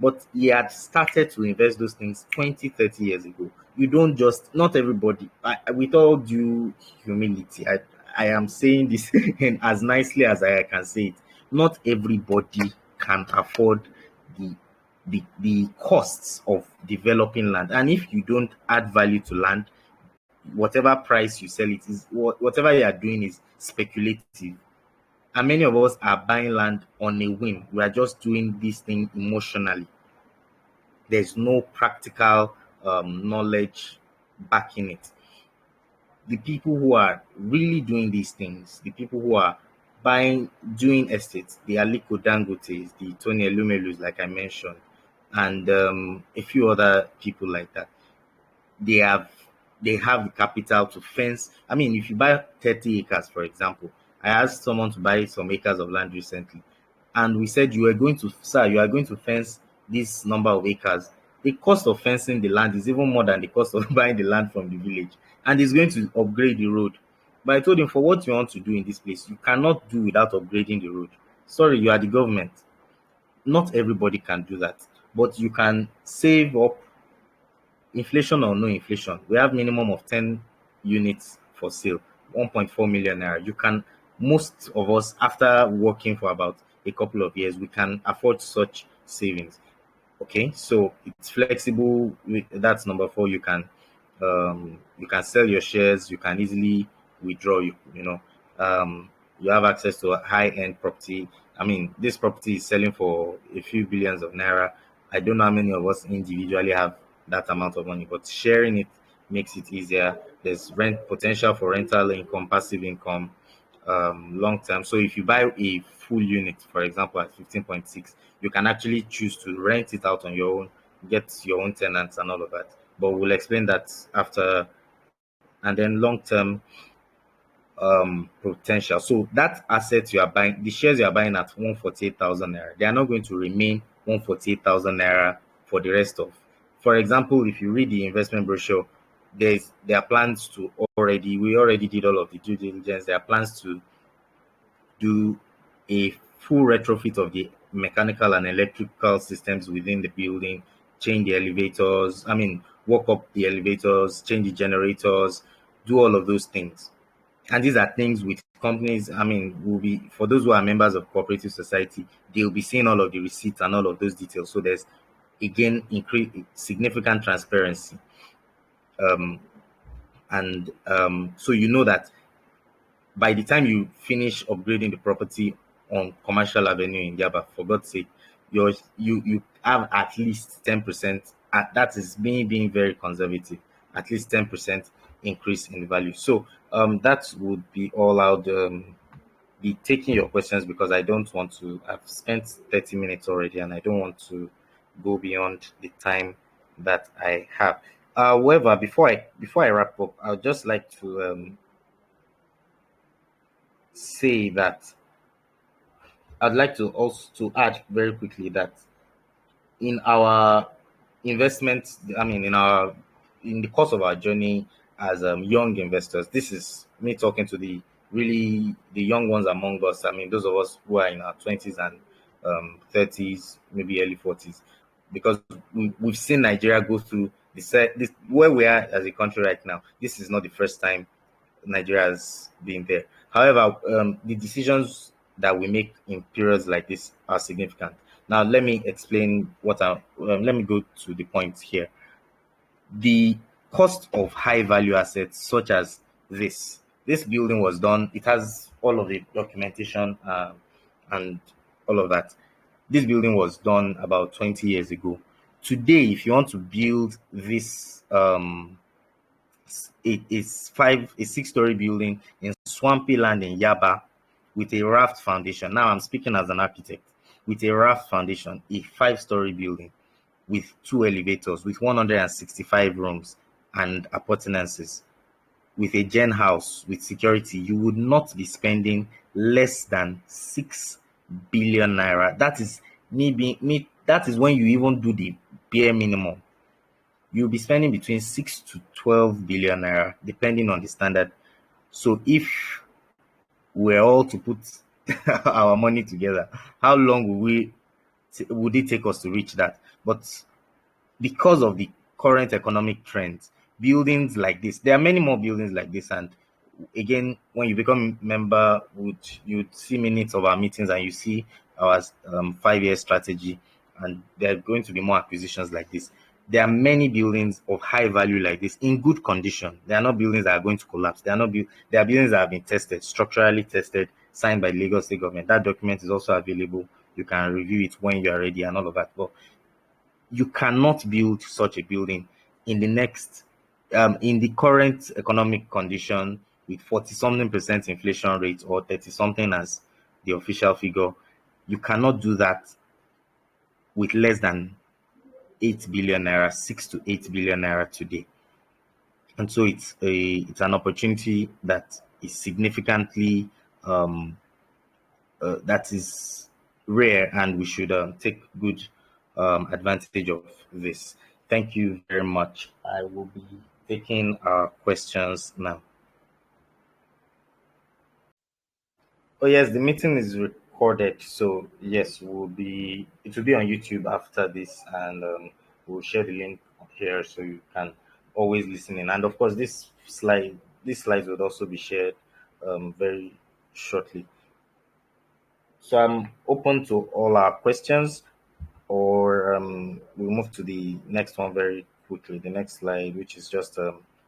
But he had started to invest those things 20, 30 years ago. You don't just, not everybody, with all due humility, I am saying this and as nicely as I can say it, not everybody can afford the the costs of developing land. And if you don't add value to land, whatever price you sell it is, whatever you are doing is speculative. And many of us are buying land on a whim. We are just doing this thing emotionally. There's no practical knowledge backing it. The people who are really doing these things, the people who are doing estates, the Aliko Dangotes, the Tony Elumelus, like I mentioned, and a few other people like that, they have the capital to fence. I mean, if you buy 30 acres, for example, I asked someone to buy some acres of land recently, and we said, you are going to, sir, you are going to fence this number of acres. The cost of fencing the land is even more than the cost of buying the land from the village, and he's going to upgrade the road. But I told him, for what you want to do in this place, you cannot do without upgrading the road. Sorry, you are the government. Not everybody can do that. but you can save up, inflation or no inflation. We have minimum of 10 units for sale, 1.4 million naira. You can, most of us, after working for about a couple of years, we can afford such savings. Okay, so it's flexible. That's number four. You can sell your shares. You can easily withdraw. You have access to a high end property. I mean, this property is selling for a few billions of naira. I don't know how many of us individually have that amount of money, but sharing it makes it easier. There's rent potential for rental income, passive income, long term. So if you buy a full unit, for example, at 15.6, you can actually choose to rent it out on your own, get your own tenants and all of that. But we'll explain that after. And then long term potential. So that asset you are buying, the shares you are buying at 148,000 naira, they are not going to remain 148,000 naira for the rest of. For example, if you read the investment brochure, there are plans to we already did all of the due diligence. There are plans to do a full retrofit of the mechanical and electrical systems within the building, change the elevators, work up the elevators, change the generators, do all of those things. And these are things with companies, will be, for those who are members of cooperative society, they'll be seeing all of the receipts and all of those details. So there's, again, increase significant transparency. So you know that by the time you finish upgrading the property on Commercial Avenue in Yaba, for God's sake, you have at least 10%. That is being very conservative. At least 10% increase in value. So that would be all. I'll be taking your questions because I don't want to. I've spent 30 minutes already, and I don't want to go beyond the time that I have. However, before I wrap up, I'd just like to say that I'd like to also to add very quickly that in our investment, in the course of our journey as young investors, this is me talking to the young ones among us. Those of us who are in our 20s and 30s, maybe early 40s, because we've seen Nigeria go through this where we are as a country right now. This is not the first time Nigeria has been there. However, the decisions that we make in periods like this are significant. Now, let me explain let me go to the point here. The cost of high value assets, such as this building was done, it has all of the documentation and all of that. This building was done about 20 years ago. Today, if you want to build this, it is a 6-story building in swampy land in Yaba with a raft foundation. Now I'm speaking as an architect. With a raft foundation, a 5-story building with 2 elevators, with 165 rooms and appurtenances, with a gen house, with security, you would not be spending less than 6 billion naira. That is that is when you even do the bare minimum. You'll be spending between 6 to 12 billion naira, depending on the standard. So if we're all to put our money together, how long would it take us to reach that? But because of the current economic trends, buildings like this, there are many more buildings like this. And again, when you become a member, you'd see minutes of our meetings and you see our 5-year strategy, and there are going to be more acquisitions like this. There are many buildings of high value like this in good condition. They are not buildings that are going to collapse. They are buildings that have been tested, structurally tested, signed by the Lagos State government. That document is also available. You can review it when you are ready and all of that. But you cannot build such a building in the current economic condition with 40-something% inflation rate, or 30-something as the official figure. You cannot do that with less than 8 billion naira, 6 to 8 billion naira today. And so it's an opportunity that is significantly that is rare, and we should take good advantage of this. Thank you very much. I will be taking questions now. Oh yes, the meeting is recorded. recorded. So yes, it will be on YouTube after this, and we'll share the link here so you can always listen in. And of course, these slides would also be shared very shortly. So I'm open to all our questions, or we'll move to the next one very quickly. The next slide, which is just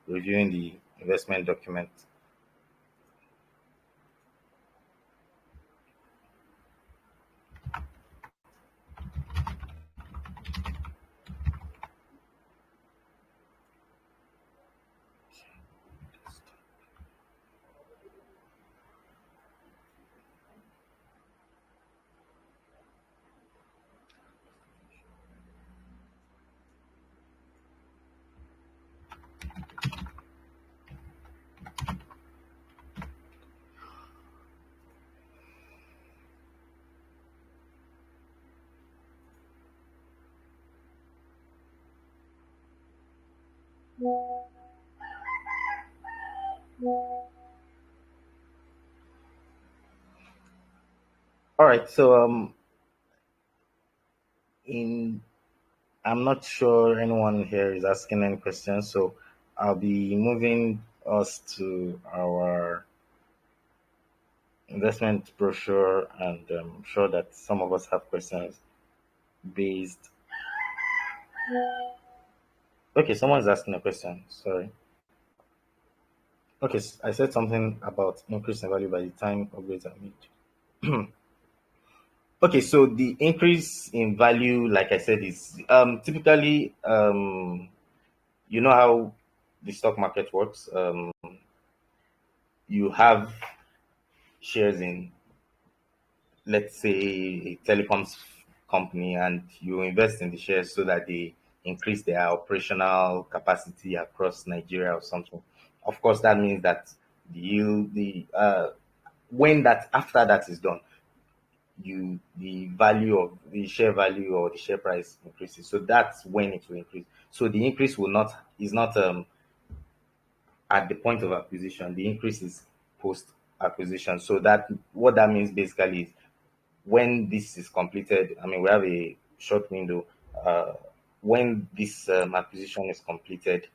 reviewing the investment document. All right. So in I'm not sure anyone here is asking any questions, so I'll be moving us to our investment brochure, and I'm sure that some of us have questions based. Okay, someone's asking a question. Sorry. Okay, I said something about increase in value by the time upgrades are made. Okay, so the increase in value, like I said, is typically you know how the stock market works. You have shares in, let's say, a telecoms company, and you invest in the shares so that they increase their operational capacity across Nigeria or something. Of course, that means that the when that after that is done, the value of the share value or the share price increases. So that's when it will increase. So the increase will not is not at the point of acquisition. The increase is post acquisition. So that what that means basically is when this is completed, I mean, we have a short window. When this acquisition is completed,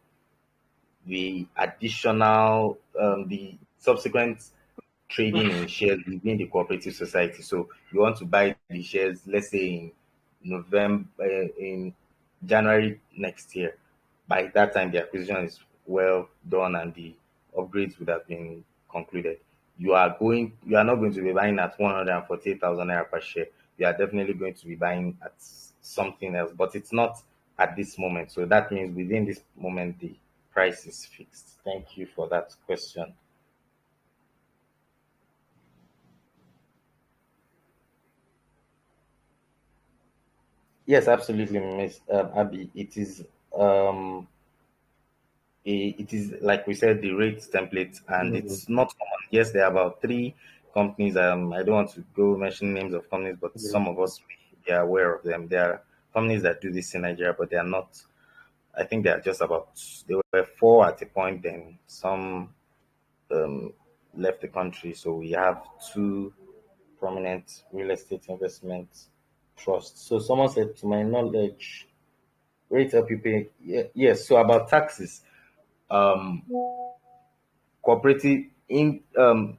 the subsequent trading in shares within the cooperative society. So you want to buy the shares, let's say in January next year. By that time, the acquisition is well done and the upgrades would have been concluded. You are not going to be buying at 148,000 naira per share. You are definitely going to be buying at something else, but it's not at this moment. So that means within this moment, the price is fixed. Thank you for that question. Yes, absolutely, Miss Abby. Um, it is like we said, the rate template, and Mm, it's not common. Yes, there are about three companies. I don't want to go mention names of companies, but yeah. some of us may be aware of them. There are companies that do this in Nigeria, but they are not. I think they are just about. There were four at a point. Then some um, left the country. So we have two prominent real estate investment trusts. So someone said, to my knowledge, rate help you pay. Yes. So about taxes, um, cooperative incomes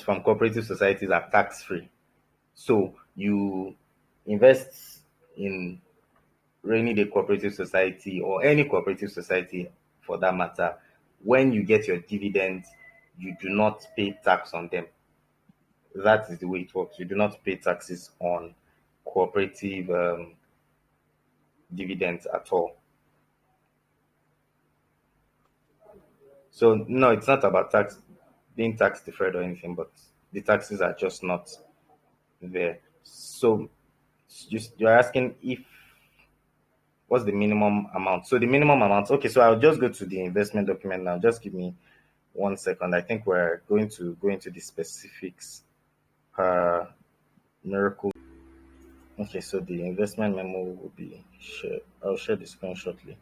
from cooperative societies are tax free. So you invest in Rainyday Cooperative Society or any cooperative society for that matter. When you get your dividends, you do not pay tax on them. That is the way it works. You do not pay taxes on cooperative dividends at all. So no, it's not about being tax deferred or anything, but the taxes are just not there. So you're asking if what's the minimum amount? So the minimum amount. Okay, so I'll just go to the investment document now. Just give me 1 second. I think we're going to go into the specifics per miracle. Okay, so the investment memo will be shared. I'll share the screen shortly.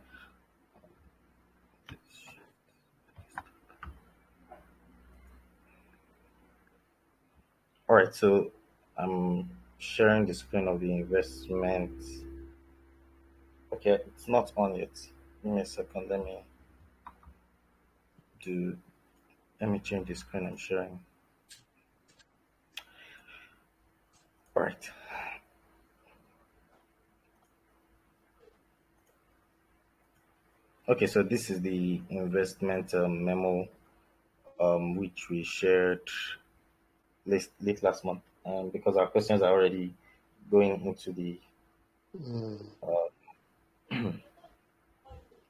All All right, so I'm sharing the screen of the investment. Okay, it's not on yet. Give me a second. Do let me change the screen I'm sharing. All right. Okay, so this is the investment memo which we shared late last month. Because our questions are already going into Mm.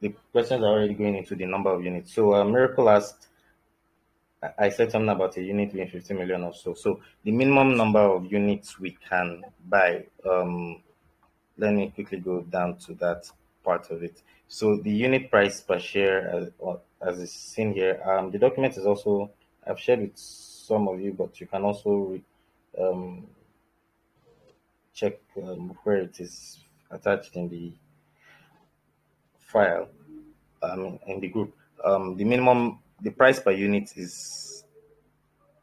the questions are already going into the number of units. So Miracle asked, I said something about a unit being 50 million or so. So the minimum number of units we can buy. Let me quickly go down to that part of it. So the unit price per share, as is seen here, the document is also I've shared with some of you, but you can also um, check where it is attached in the file in the group. The price per unit is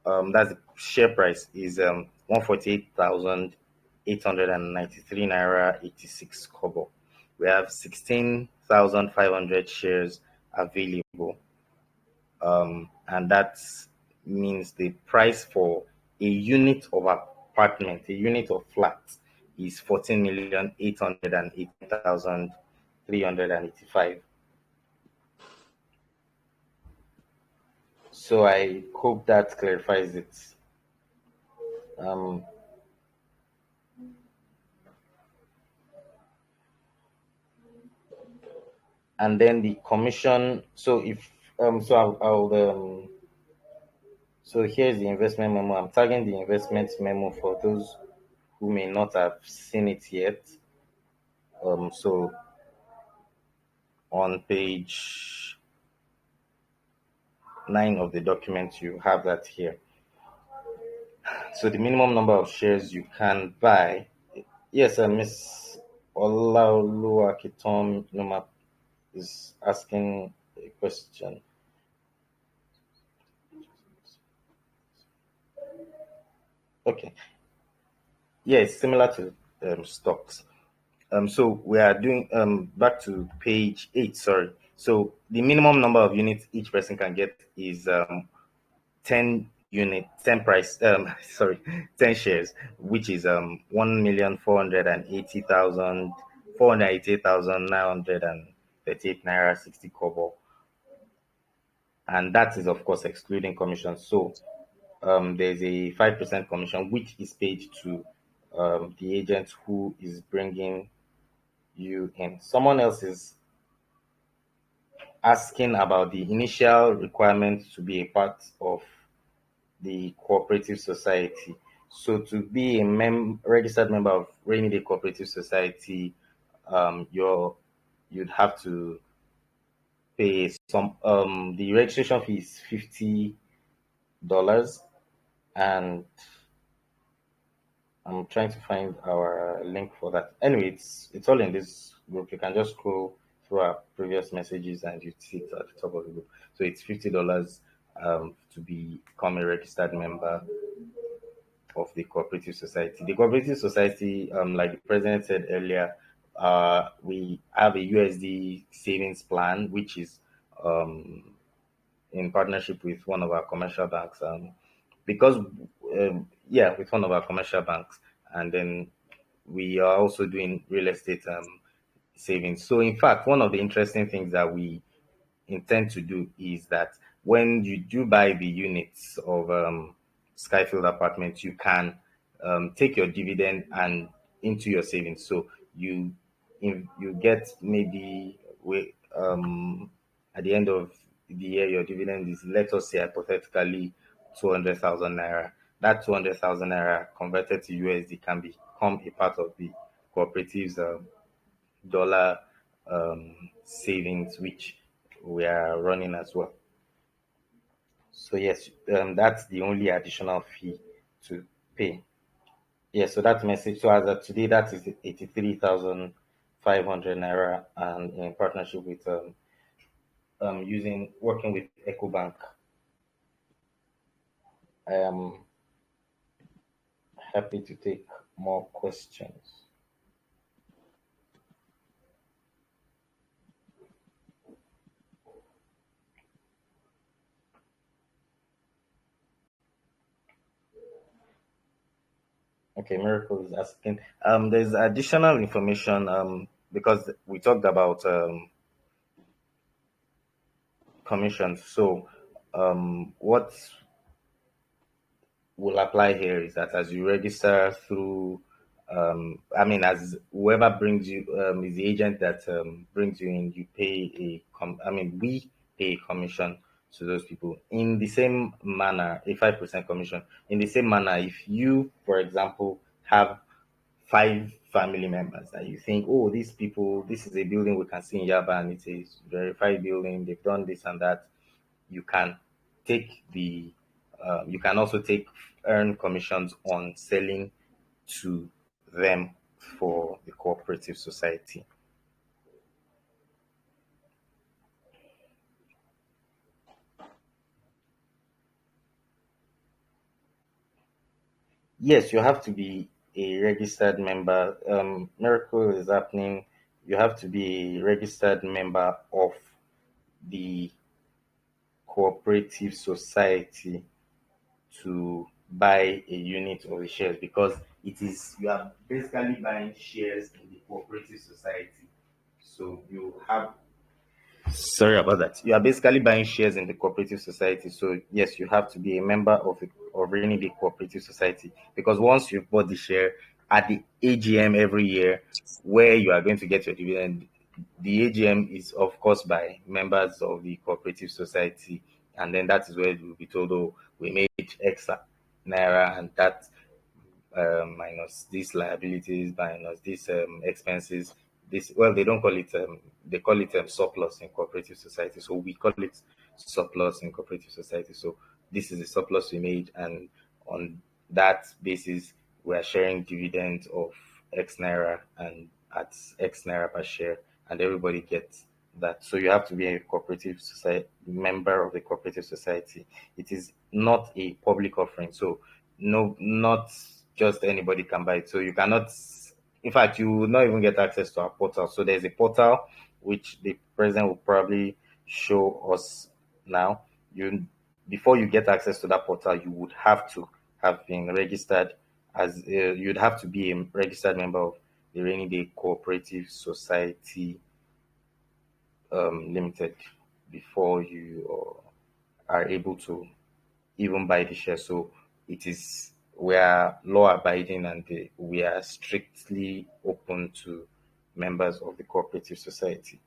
that's the share price is 148,893 naira 86 kobo. We have 16,500 shares available, and that means the price for a unit of apartment, a unit of flat, is 14,818,385. So I hope that clarifies it. Um, and then the commission. So if so, so here's the investment memo. I'm tagging the investment memo for those who may not have seen it yet. So on page 9 of the document, you have that here. So the minimum number of shares you can buy. Yes, Miss Olaoluwakitom Numa is asking a question. Okay. Yeah, it's similar to stocks. So we are doing back to page 8. Sorry. So the minimum number of units each person can get is 10 price. Sorry, 10 shares, which is 1,488,938 naira 60 kobo, and that is of course excluding commission. So there's a 5% commission which is paid to the agent who is bringing you in. Someone else is asking about the initial requirement to be a part of the cooperative society. So to be a registered member of Rainyday Cooperative Society, you'd have to pay some. The registration fee is $50, and I'm trying to find our link for that. Anyway, it's all in this group. You can just scroll through our previous messages and you see it at the top of the group. So it's $50 to become a registered member of the cooperative society. The cooperative society, like the president said earlier, we have a USD savings plan, which is um, in partnership with one of our commercial banks. Because yeah, with one of our commercial banks, and then we are also doing real estate savings. So, in fact, one of the interesting things that we intend to do is that when you do buy the units of Skyfield Apartments, you can take your dividend and into your savings. So you get maybe at the end of the year your dividend is, let us say hypothetically, 200,000 naira. That 200,000 naira converted to USD can become a part of the cooperative's dollar savings, which we are running as well. So yes, that's the only additional fee to pay. Yes, so that message. So as of today, that is 83,500 naira, and in partnership with using working with EcoBank. Um, happy to take more questions. Okay, Miracle is asking. There's additional information. Because we talked about commissions. So, what will apply here is that as you register through, I mean, as whoever brings you is the agent that brings you in, you pay I mean, we pay a commission to those people in the same manner, a 5% commission. In the same manner, if you, for example, have five family members that you think, oh, these people, this is a building we can see in Yaba and it's a verified building, they've done this and that, you can take the you can also take earn commissions on selling to them for the cooperative society. Yes, you have to be a registered member. Miracle is happening. You have to be a registered member of the cooperative society to buy a unit of the shares, because it is you are basically buying shares in the cooperative society. So you have Sorry about that. You are basically buying shares in the cooperative society. So yes, you have to be a member of Rainyday Cooperative Society, because once you've bought the share at the AGM every year, where you are going to get your dividend, the AGM is of course by members of the cooperative society, and then that is where you will be told, oh, we made extra naira, and that minus these liabilities, minus these expenses. This, well, they don't call it they call it surplus in cooperative society. So we call it surplus in cooperative society. So this is the surplus we made, and on that basis, we are sharing dividends of X naira and at X naira per share, and everybody gets that. So you have to be a cooperative society member of the cooperative society. It is not a public offering, so no, not just anybody can buy it. So you cannot, in fact, you will not even get access to our portal. So there's a portal which the president will probably show us now. You Before you get access to that portal, you would have to have been registered as you'd have to be a registered member of the Rainy Day Cooperative Society Limited before you are able to even buy the share. So it is we are law abiding, and we are strictly open to members of the cooperative society.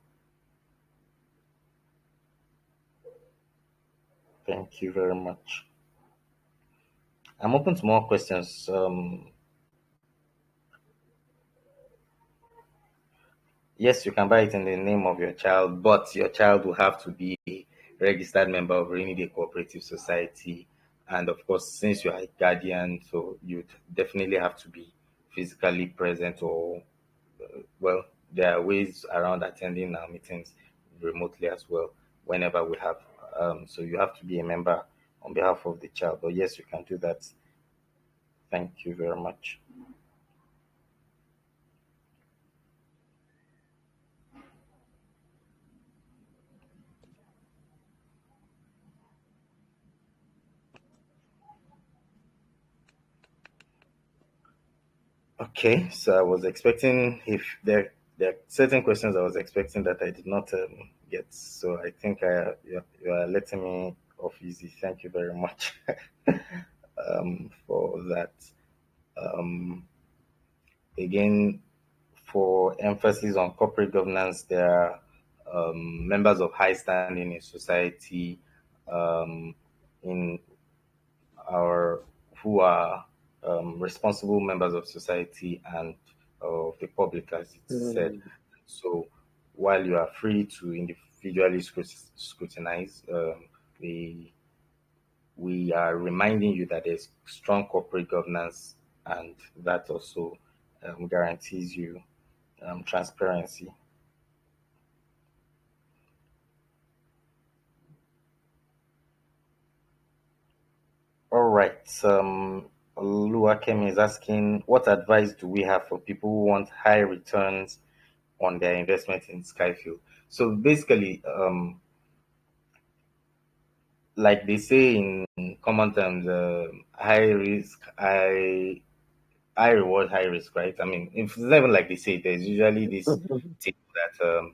Thank you very much. I'm open to more questions. Yes, you can buy it in the name of your child, but your child will have to be a registered member of Rainy Day Cooperative Society. And of course, since you are a guardian, so you'd definitely have to be physically present, or well, there are ways around attending our meetings remotely as well whenever we have. So you have to be a member on behalf of the child. But yes, you can do that. Thank you very much. Okay, so I was expecting, if there are certain questions I was expecting that I did not get. So I think you are letting me off easy. Thank you very much for that. Um, Again, for emphasis on corporate governance, there are members of high standing in society um, in our who are responsible members of society and of the public, as it said. Mm. So while you are free to individually scrutinize, we are reminding you that there's strong corporate governance, and that also guarantees you transparency. All right. Oluwakemi is asking, what advice do we have for people who want high returns on their investment in Skyfield? So basically, like they say in common terms, high risk, high reward, high risk, right? I mean, it's not even like they say. There's usually this tip that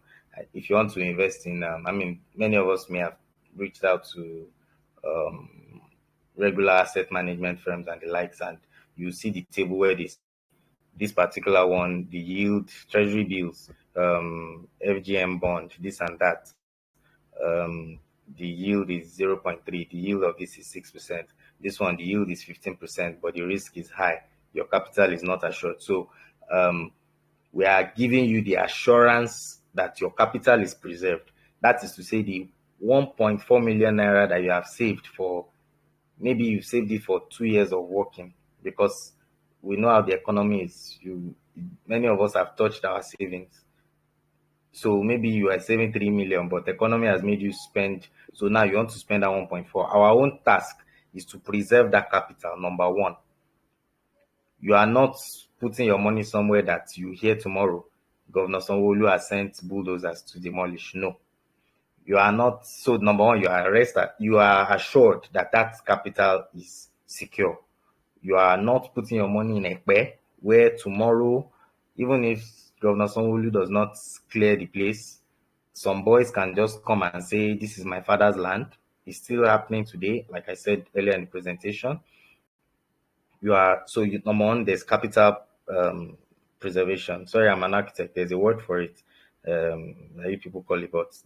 if you want to invest in, I mean, many of us may have reached out to um, regular asset management firms and the likes, and you see the table where this particular one, the yield, treasury bills, FGM bond, this and that. Um, the yield is 0.3. The yield of this is 6%. This one, the yield is 15%, but the risk is high. Your capital is not assured. So um, we are giving you the assurance that your capital is preserved. That is to say, the 1.4 million naira that you have saved for, maybe you saved it for 2 years of working, because we know how the economy is. Many of us have touched our savings. So maybe you are saving 3 million, but the economy has made you spend. So now you want to spend that 1.4. Our own task is to preserve that capital. Number one, you are not putting your money somewhere that you hear tomorrow Governor Sanwo-Olu has sent bulldozers to demolish. No, you are not. So number one, you are arrested. You are assured that that capital is secure. You are not putting your money in a Ekpe, where tomorrow, even if Governor Sanwo-Olu does not clear the place, some boys can just come and say, "This is my father's land." It's still happening today, like I said earlier in the presentation. Number one, there's capital preservation. Sorry, I'm an architect. There's a word for it. That you people call it, but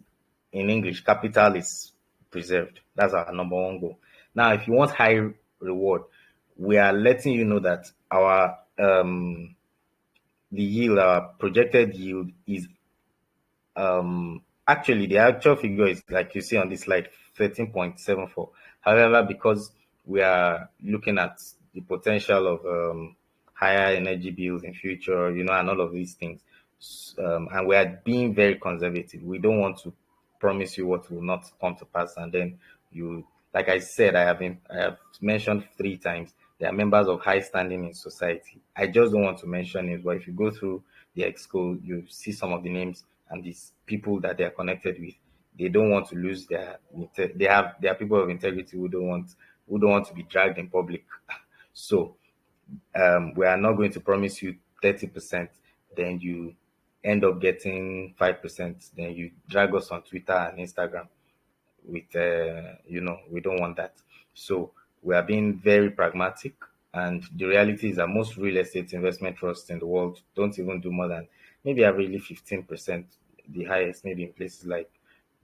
in English, capital is preserved. That's our number one goal. Now, if you want high reward, we are letting you know that the yield, our projected yield, is actually the actual figure is like you see on this slide, 13.74. However, because we are looking at the potential of higher energy bills in future, and all of these things, and we are being very conservative. We don't want to promise you what will not come to pass, and then like I said, I have mentioned 3 times, they are members of high standing in society. I just don't want to mention it, but if you go through the exco, you see some of the names and these people that they are connected with. They don't want to lose they are people of integrity who don't want to be dragged in public. So we are not going to promise you 30%, then you end up getting 5%, then you drag us on Twitter and Instagram with we don't want that. So we are being very pragmatic, and the reality is that most real estate investment trusts in the world don't even do more than maybe averagely 15%, the highest maybe in places like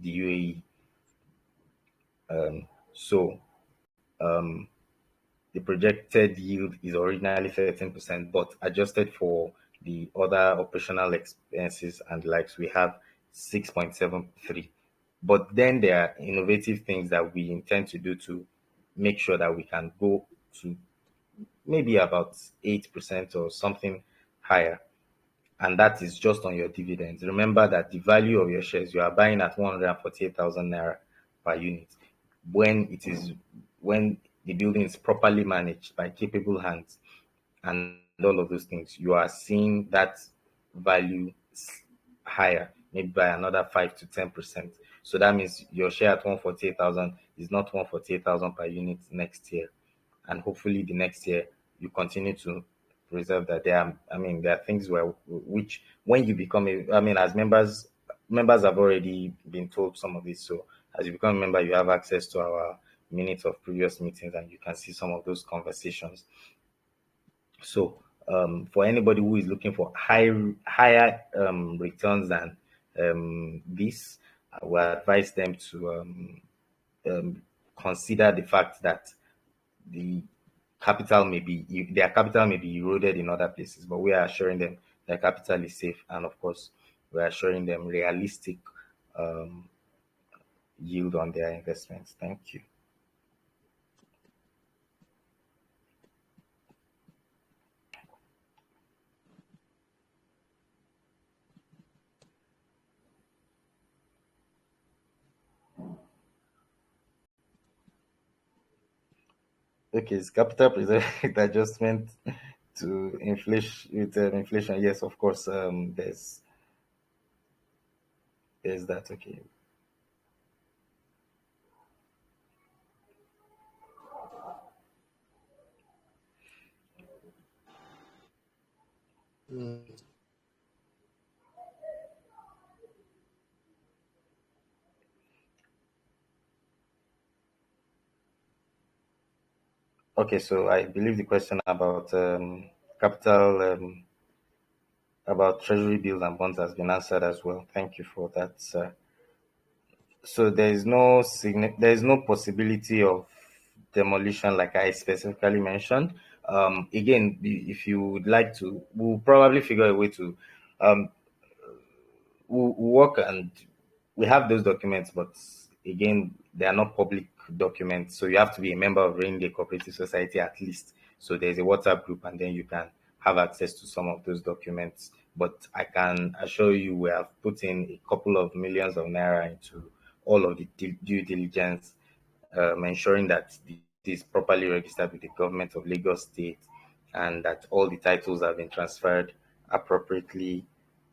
the UAE. So the projected yield is originally 13%, but adjusted for the other operational expenses and the likes, we have 6.73. But then there are innovative things that we intend to do to make sure that we can go to maybe about 8% or something higher. And that is just on your dividends. Remember that the value of your shares, you are buying at 148,000 naira per unit. When the building is properly managed by capable hands and all of those things, you are seeing that value higher, maybe by another 5 to 10%. So that means your share at 148,000 is not 148,000 per unit next year, and hopefully the next year you continue to preserve that. There are things which when you become as members have already been told some of this. So as you become a member, you have access to our minutes of previous meetings, and you can see some of those conversations. So for anybody who is looking for higher returns than this, I will advise them to consider the fact that the their capital may be eroded in other places, but we are assuring them their capital is safe, and of course, we are assuring them realistic um, yield on their investments. Thank you. Okay, it's capital preserved adjustment to inflation with inflation. Yes, of course. There's that. Okay. Mm. Okay, so I believe the question about capital about treasury bills and bonds has been answered as well. Thank you for that, sir. So there is no possibility of demolition like I specifically mentioned. Again, if you would like to, we'll probably figure a way to um, we'll work, and we have those documents, but again, they are not public documents. So you have to be a member of Rainyday Cooperative Society at least. So there's a WhatsApp group, and then you can have access to some of those documents. But I can assure you, we have put in a couple of millions of naira into all of the due diligence, ensuring that it is properly registered with the government of Lagos State, and that all the titles have been transferred appropriately,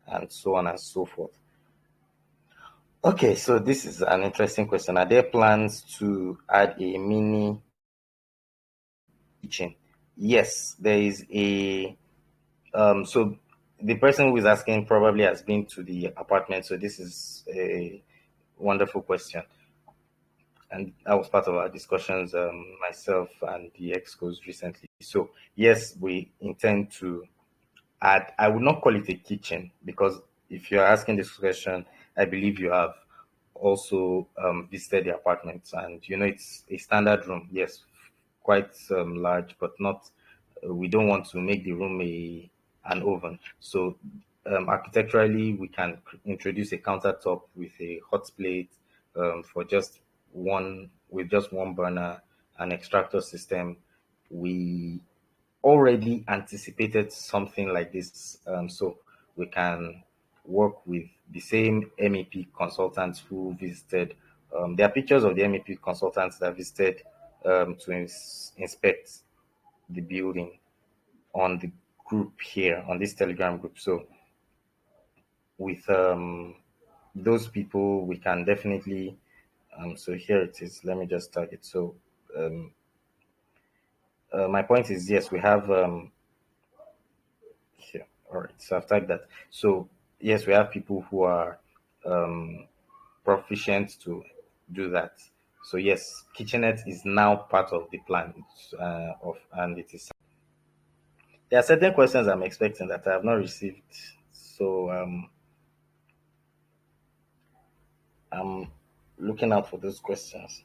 and so on and so forth. Okay, so this is an interesting question. Are there plans to add a mini kitchen? Yes, there is a so the person who is asking probably has been to the apartment, so this is a wonderful question. And that was part of our discussions, myself and the excos recently. So yes, we intend to add. I would not call it a kitchen, because if you're asking this question, I believe you have also visited the apartments, and it's a standard room. Yes, quite large, but not. We don't want to make the room a an oven. So architecturally, we can introduce a countertop with a hot plate, for just one with just one burner, an extractor system. We already anticipated something like this, so we can work with the same MEP consultants who visited. There are pictures of the MEP consultants that visited to inspect the building on the group here, on this Telegram group. So with those people, we can definitely. So here it is. Let me just tag it. So um, my point is, yes, we have here. All right, so I've tagged that. So yes, we have people who are um, proficient to do that. So yes, kitchenette is now part of the plan. It's of and it is. There are certain questions I'm expecting that I have not received. So I'm looking out for those questions.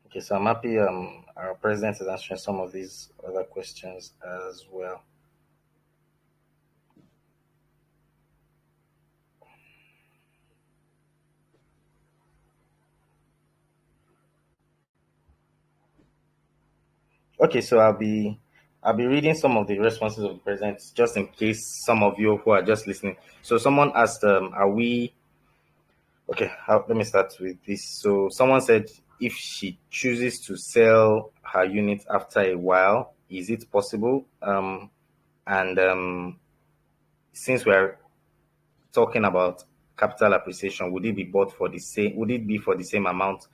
Okay, so I'm happy our president is answering some of these other questions as well. Okay, so I'll be reading some of the responses of the president just in case some of you who are just listening. So someone asked, "Are we okay?" Let me start with this. So someone said, if she chooses to sell her unit after a while, is it possible? And since we're talking about capital appreciation, would it be bought for the same? Would it be for the same amount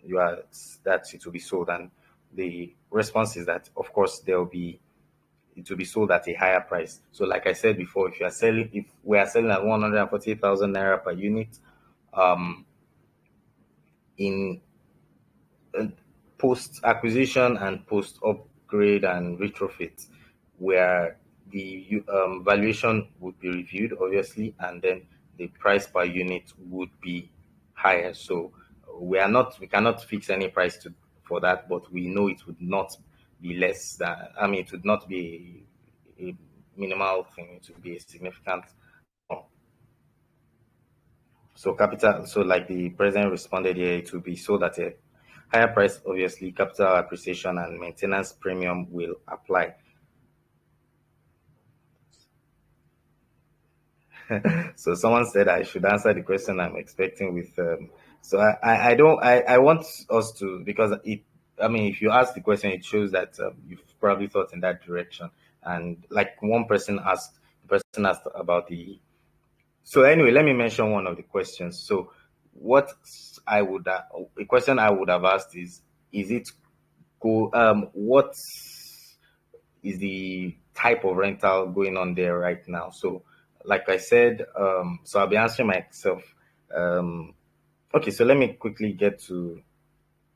you are that it will be sold? And the response is that, of course, there will be it will be sold at a higher price. So, like I said before, if we are selling at 148,000 naira per unit, um, in post acquisition and post upgrade and retrofit, where the valuation would be reviewed, obviously, and then the price per unit would be higher. So we cannot fix any price for that, but we know it would not be less than. I mean, it would not be a minimal thing. It would be a significant. So like the president responded here, it will be sold at a higher price. Obviously, capital appreciation and maintenance premium will apply. So someone said I should answer the question I'm expecting with. So I don't. I want us to, because it. I mean, if you ask the question, it shows that you've probably thought in that direction. And like one person asked, the person asked about the. So anyway, let me mention one of the questions. So what I would a question I would have asked is it cool? What is the type of rental going on there right now? So like I said, so I'll be answering myself. Um, okay, so let me quickly get to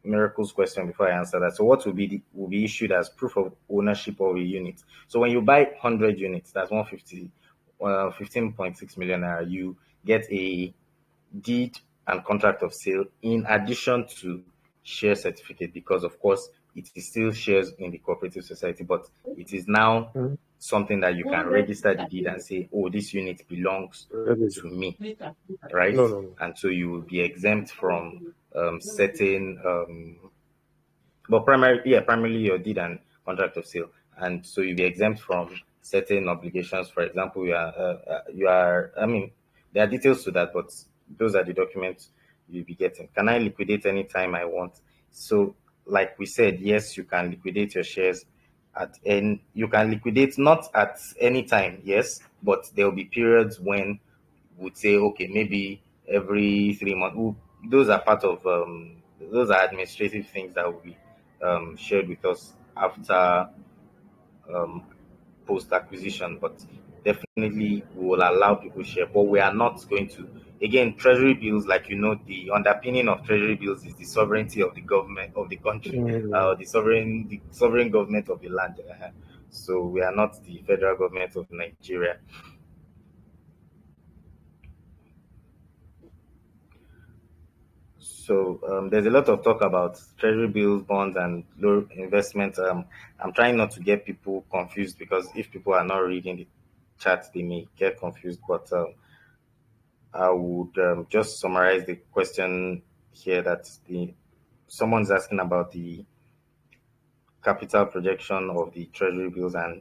Miracle's question before I answer that. So what will be issued as proof of ownership of a unit? So when you buy 100 units, that's 150, 15.6 million naira, you get a deed and contract of sale in addition to share certificate, because of course it is still shares in the cooperative society, but it is now something that you can register the deed and say, oh, this unit belongs Religion. to me, right? No, no, no. And so you will be exempt from certain but primarily your deed and contract of sale, and so you'll be exempt from certain obligations. For example, you are. I mean, there are details to that, but those are the documents you'll be getting. Can I liquidate anytime I want? So, like we said, yes, you can liquidate your shares at any. You can liquidate not at any time, yes, but there will be periods when would say, okay, maybe every 3 months. Those are part of those are administrative things that will be shared with us after um, post acquisition, but definitely we will allow people share. But we are not going to. Again, treasury bills, like the underpinning of treasury bills is the sovereignty of the government of the country, Mm. the sovereign government of the land. So we are not the federal government of Nigeria. So there's a lot of talk about treasury bills, bonds, and low investment. I'm trying not to get people confused, because if people are not reading the chat, they may get confused. But I would just summarize the question here, that the someone's asking about the capital projection of the treasury bills, and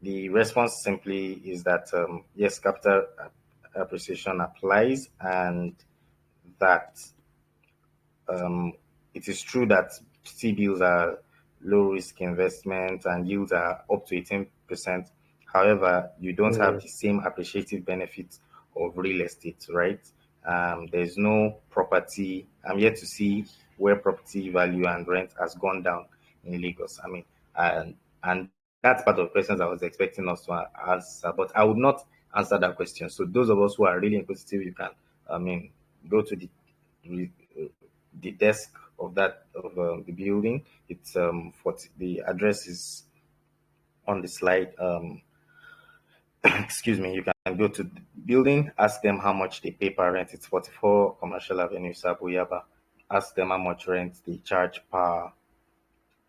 the response simply is that yes, capital appreciation applies, and that Um, it is true that T-bills are low risk investments and yields are up to 18%. However, you don't have Mm. the same appreciative benefits of real estate, right? There's no property. I'm yet to see where property value and rent has gone down in Lagos. I mean, and that's part of questions I was expecting us to answer, but I would not answer that question. So those of us who are really inquisitive, you can, I mean, go to the desk of the building. It's 40, the address is on the slide. Excuse me. You can go to the building, ask them how much they pay per rent. It's 44 Commercial Avenue, Sabuyaba. Ask them how much rent they charge per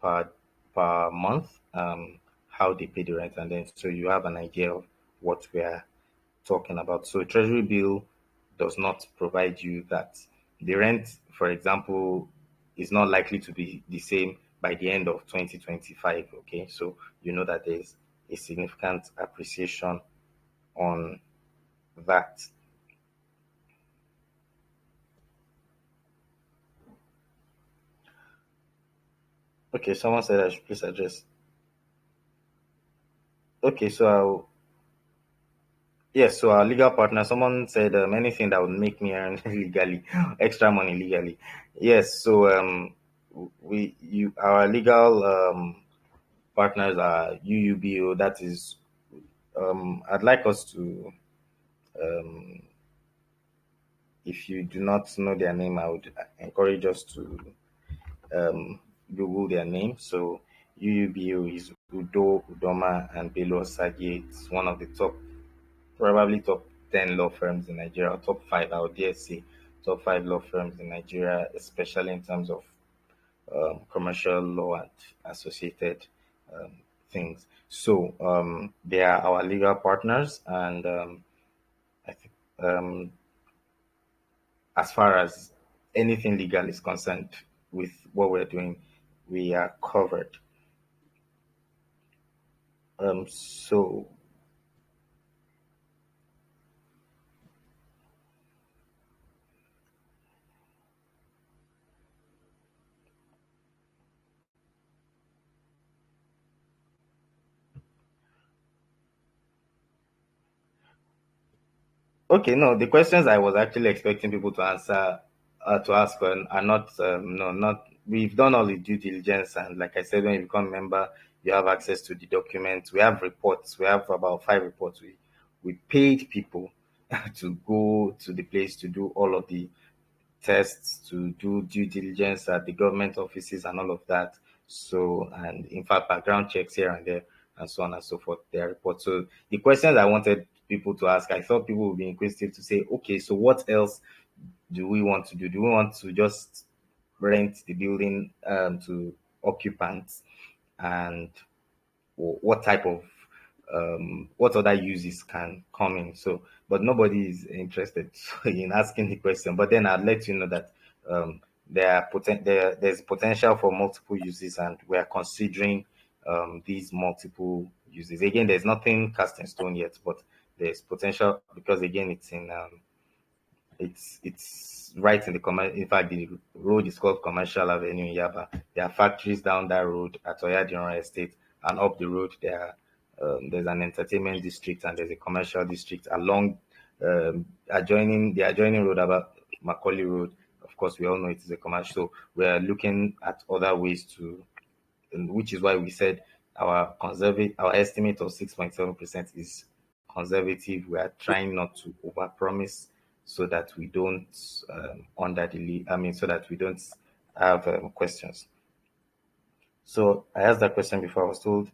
per month. How they pay the rent, and then so you have an idea of what we are talking about. So treasury bill does not provide you that. The rent, for example, is not likely to be the same by the end of 2025. Okay, so you know that there's a significant appreciation on that. Okay, someone said I should please address. Okay, so yes, so our legal partner, someone said anything that would make me earn legally, extra money legally. Yes, so our legal partners are UUBO. That is, I'd like us to, um, if you do not know their name, I would encourage us to um, Google their name. So UUBO is Udo, Udoma, and Belo Sagi. It's one of the probably top 10 law firms in Nigeria, or top five, I would dare say, top five law firms in Nigeria, especially in terms of commercial law and associated um, things. So they are our legal partners, and I think as far as anything legal is concerned with what we're doing, we are covered. So Okay, no, the questions I was actually expecting people to answer, to ask are not, no, not, we've done all the due diligence. And like I said, when you become a member, you have access to the documents. We have reports. We have about 5 reports. We paid people to go to the place to do all of the tests, to do due diligence at the government offices and all of that. So, and in fact, background checks here and there, and so on and so forth. Their report. So, the questions I wanted people to ask, I thought people would be inquisitive to say, okay, so what else do we want to do? Do we want to just rent the building to occupants? And what type of what other uses can come in. So, but nobody is interested in asking the question. But then I'd let you know that there's potential for multiple uses, and we are considering these multiple uses. Again, there's nothing cast in stone yet, but there's potential because again, it's right in the in fact, the road is called Commercial Avenue in Yaba. There are factories down that road at Oyadiran Estate, and up the road there's an entertainment district and there's a commercial district along adjoining the adjoining road about Macaulay Road. Of course, we all know it is a commercial. So we are looking at other ways to, which is why we said our estimate of 6.7% is conservative. We are trying not to overpromise so that we don't so that we don't have questions. So I asked that question before. I was told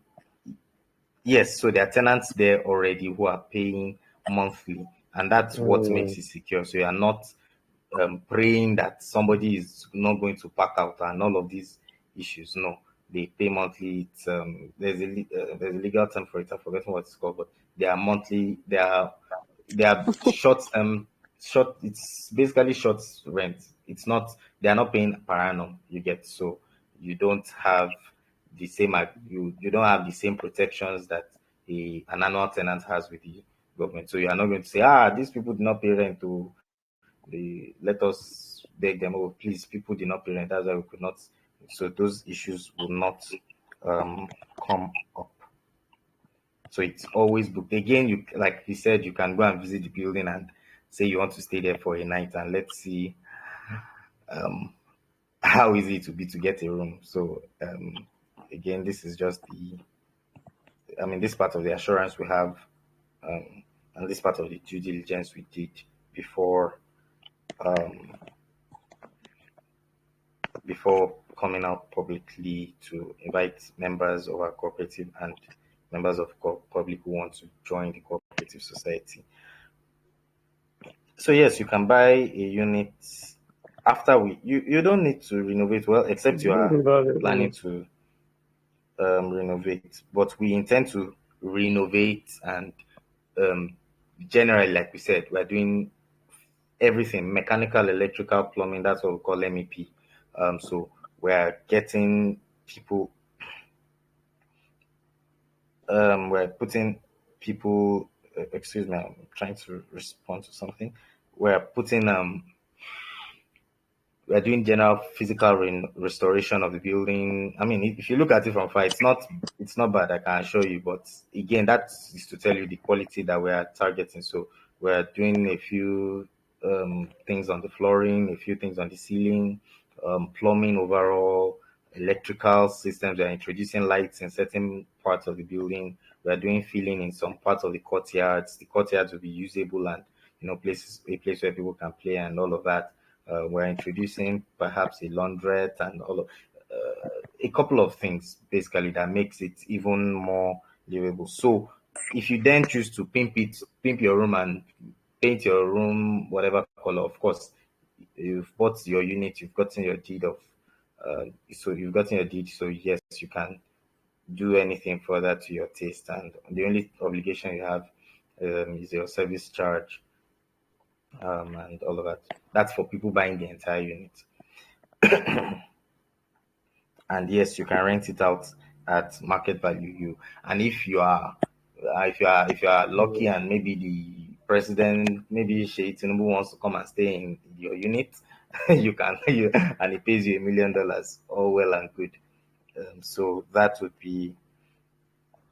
yes. So there are tenants there already who are paying monthly, and that's what makes Mm. it secure. So you are not praying that somebody is not going to pack out and all of these issues. No, they pay monthly. It's there's a legal term for it. I've forgotten what it's called, but they are monthly. They are short short. It's basically short rent. It's not. They are not paying per annum. You get, so you don't have the same you don't have the same protections that an annual tenant has with the government. So you are not going to say, these people do not pay rent to, they let us beg them, oh please, people did not pay rent, that's why we could not. So those issues will not come up. So it's always booked. Again, you, like we said, you can go and visit the building and say you want to stay there for a night, and let's see how easy it will be to get a room. So again, this is just this part of the assurance we have, and this part of the due diligence we did before um, before coming out publicly to invite members of our cooperative and members of public who want to join the cooperative society. So yes, you can buy a unit after you don't need to renovate, well, except you are planning to renovate. But we intend to renovate, and um, generally, like we said, we're doing everything: mechanical, electrical, plumbing. That's what we call MEP. So we're getting people. We're putting people. Excuse me, I'm trying to respond to something. We're putting we're doing general physical restoration of the building. I mean, if you look at it from far, it's not bad, I can assure you. But again, that is to tell you the quality that we are targeting. So we're doing a few things on the flooring, a few things on the ceiling, plumbing overall, electrical systems. We're introducing lights in certain parts of the building. We're doing filling in some parts of the courtyards. The courtyards will be usable, and a place where people can play and all of that. We're introducing perhaps a laundrette and a couple of things basically that makes it even more livable. So if you then choose to pimp your room and paint your room whatever color, of course, you've bought your unit, you've gotten your deed so yes, you can do anything further to your taste, and the only obligation you have is your service charge, and all of that. That's for people buying the entire unit. And yes, you can rent it out at market value. And if you are lucky, and maybe the president, maybe Sheikh Tinubu, wants to come and stay in your unit, and he pays you $1 million, all well and good. So that would be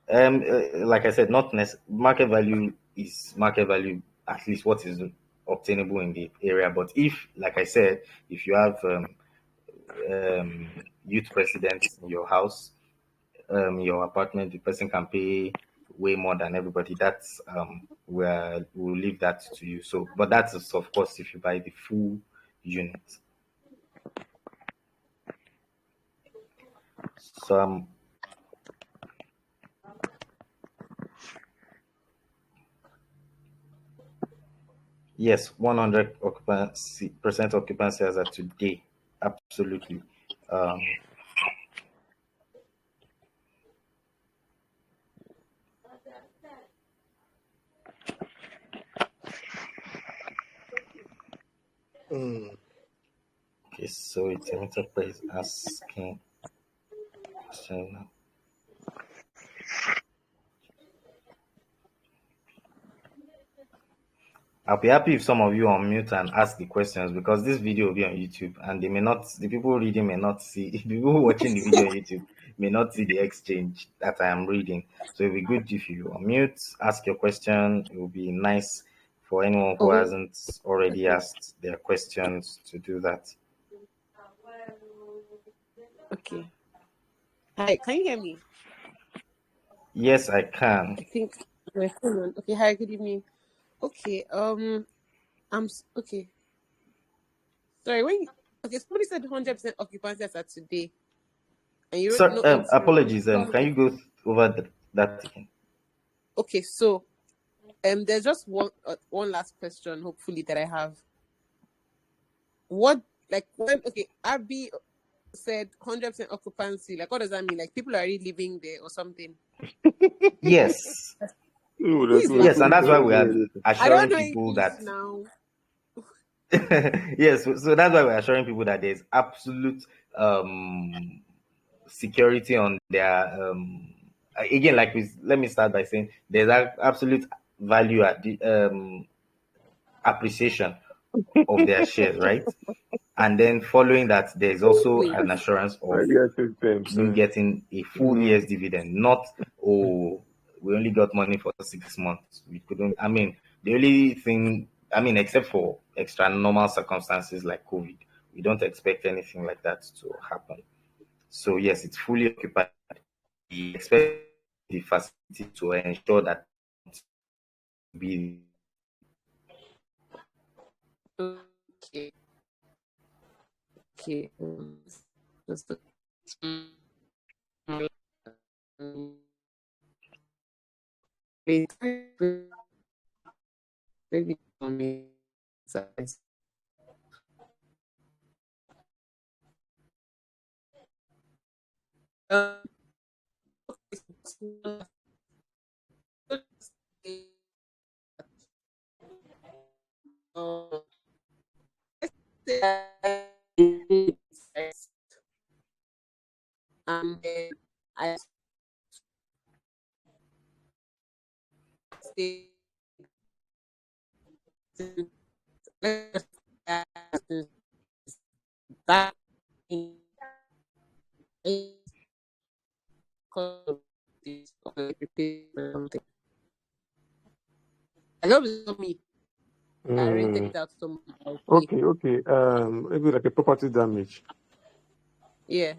like I said, not market value is market value at least what is obtainable in the area. But if, like I said, if you have um, youth presidents in your house, your apartment, the person can pay way more than everybody. That's where we'll leave that to you. So, but that's of course if you buy the full unit. So yes, 100 occupancy percent occupancy as of today. Absolutely. Um, Mm. okay, so it's enterprise asking question now. I'll be happy if some of you unmute and ask the questions because this video will be on YouTube and they may not, the people reading may not see, the people watching the video on YouTube may not see the exchange that I am reading. So it'll be good if you unmute, ask your question. It will be nice for anyone who Oh, hasn't already okay. asked their questions to do that. Okay. Hi, can you hear me? Yes, I can. I think my phone on. Okay, hi, good evening. Okay, okay. Sorry, okay, somebody said 100% occupancy as at today, and you wrote So, no interim. apologies. Can you go over that again? Okay, so there's just one last question, hopefully, that I have. What, like, when, okay, Abby said 100% occupancy, like, what does that mean? Like, people are already living there or something? Yes. Oh, Who that's is what Yes, and laughing? that's why we are I'm I don't assuring know people English that now. yes, so that's why we're assuring people that there's absolute um security on their again, like let me start by saying there's absolute value at the appreciation of their shares, right? And then following that, there's also Wait. an assurance of Idea system, you sir. getting a full year's dividend, not oh we only got money for 6 months. We couldn't. I mean, the only thing I mean, except for extra normal circumstances like COVID, we don't expect anything like that to happen. So yes, it's fully occupied. We expect the facility to ensure that be Okay. Okay. Just maybe for me. Um, um, and then I stay that in something. I hope it's not me. I rented Mm. it out to someone else. Okay, okay. Maybe like a property damage. Yeah.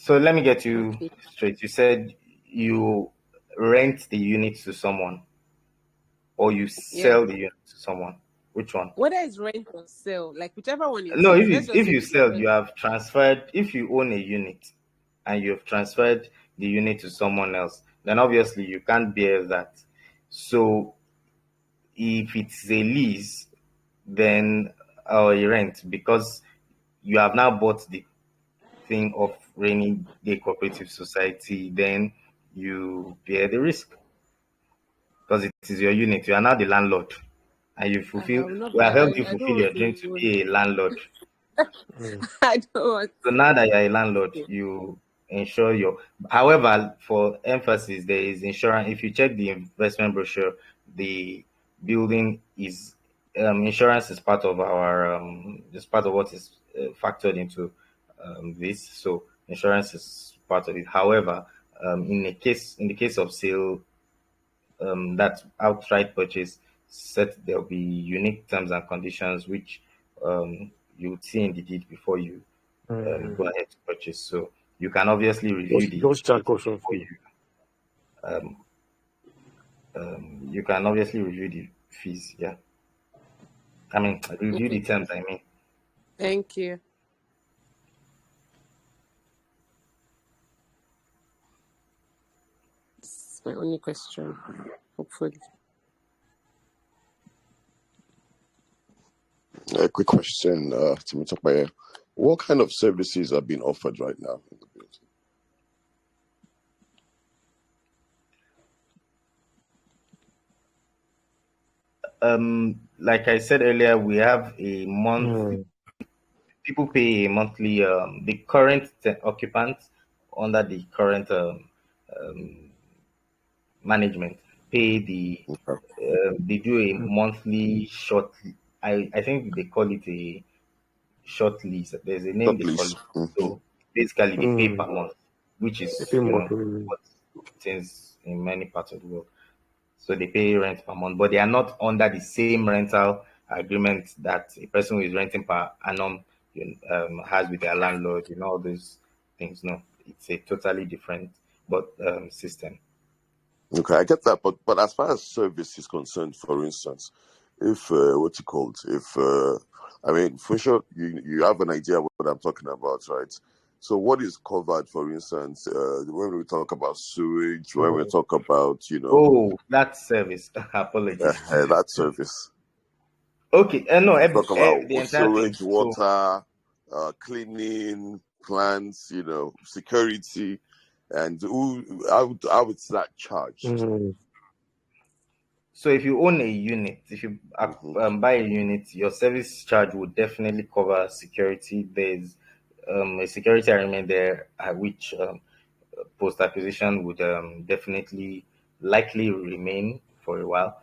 so let me get you Okay. straight. You said you rent the unit to someone or you Yeah. sell the unit to someone. Which one? Whether it's rent or sell, like whichever one it No, is, let's just if say you it's sell, rent. you have transferred. If you own a unit and you have transferred the unit to someone else, then obviously you can't bear that. So if it's a lease, then or a rent, because you have now bought the thing of Rainy Day Cooperative Society, then you bear the risk because it is your unit. You are now the landlord, and you I fulfill. will not We be. have helped you I don't fulfill want your dream to to. be a landlord. Mm. I don't want. So now that you're a landlord, Okay. you insure your. However, for emphasis, there is insurance. If you check the investment brochure, the building is insurance is part of our is part of what is factored into this. So insurance is part of it. However, in the case of sale, that outright purchase, there'll be unique terms and conditions which you would see in the deed before you go ahead to purchase. So you can obviously review the Just check fees caution before fee. you can obviously review the fees. Yeah, I mean review the Okay. terms. I mean. Thank you. It's my only question, hopefully. A quick question to me, talk about what kind of services are being offered right now in the building? Like I said earlier, we have a month. People pay a monthly. The current occupants under the current management pay the. Okay. They do a monthly short. I think they call it a short lease. There's a name Short they call lease. it. So basically, they pay per Mm. month, which They is pay monthly. what it is in many parts of the world. So they pay rent per month, but they are not under the same rental agreement that a person who is renting per annum has with their landlord. All those things. No, it's a totally different but system. Okay, I get that, but as far as service is concerned, for instance, if what's it called? If I mean, for sure, you have an idea what I'm talking about, right? So, what is covered, for instance, when we talk about sewage, when we talk about Oh, that service. Apologies. that service, Okay, no, talk about the entire thing. sewage, So water, cleaning, plants, security, and how is that charged? So if you own a unit, if you Hmm. buy a unit, your service charge would definitely cover security. There's a security agreement there, which post acquisition would definitely likely remain for a while.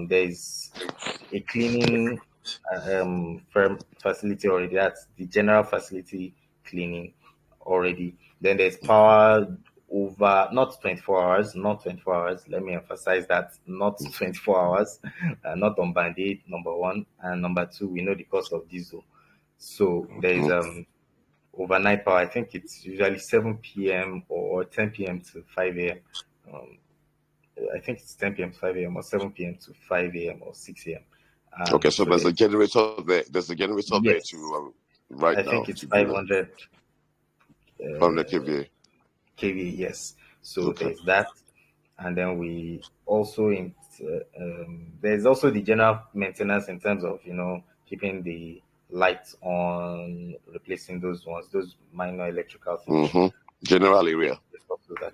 There's a cleaning firm facility already. That's the general facility cleaning already. Then there's power over not 24 hours, not 24 hours. Let me emphasize that not 24 hours, not on band aid, number one. And number two, we know the cost of diesel. So there's overnight power. I think it's usually 7 p.m. or 10 p.m. to 5 a.m. Um, I think it's 10 p.m. to 5 a.m. or 7 p.m. to 5 a.m. or 6 a.m. Okay, And so so there's a there's, generator there. There's a generator there yes, to right I now think it's to do that. 500 500 kVA. kV. Yes, so Okay. there's that, and then we also there's also the general maintenance in terms of keeping the lights on, replacing those ones, those minor electrical things. Mm-hmm. General Yes, area. there's also that.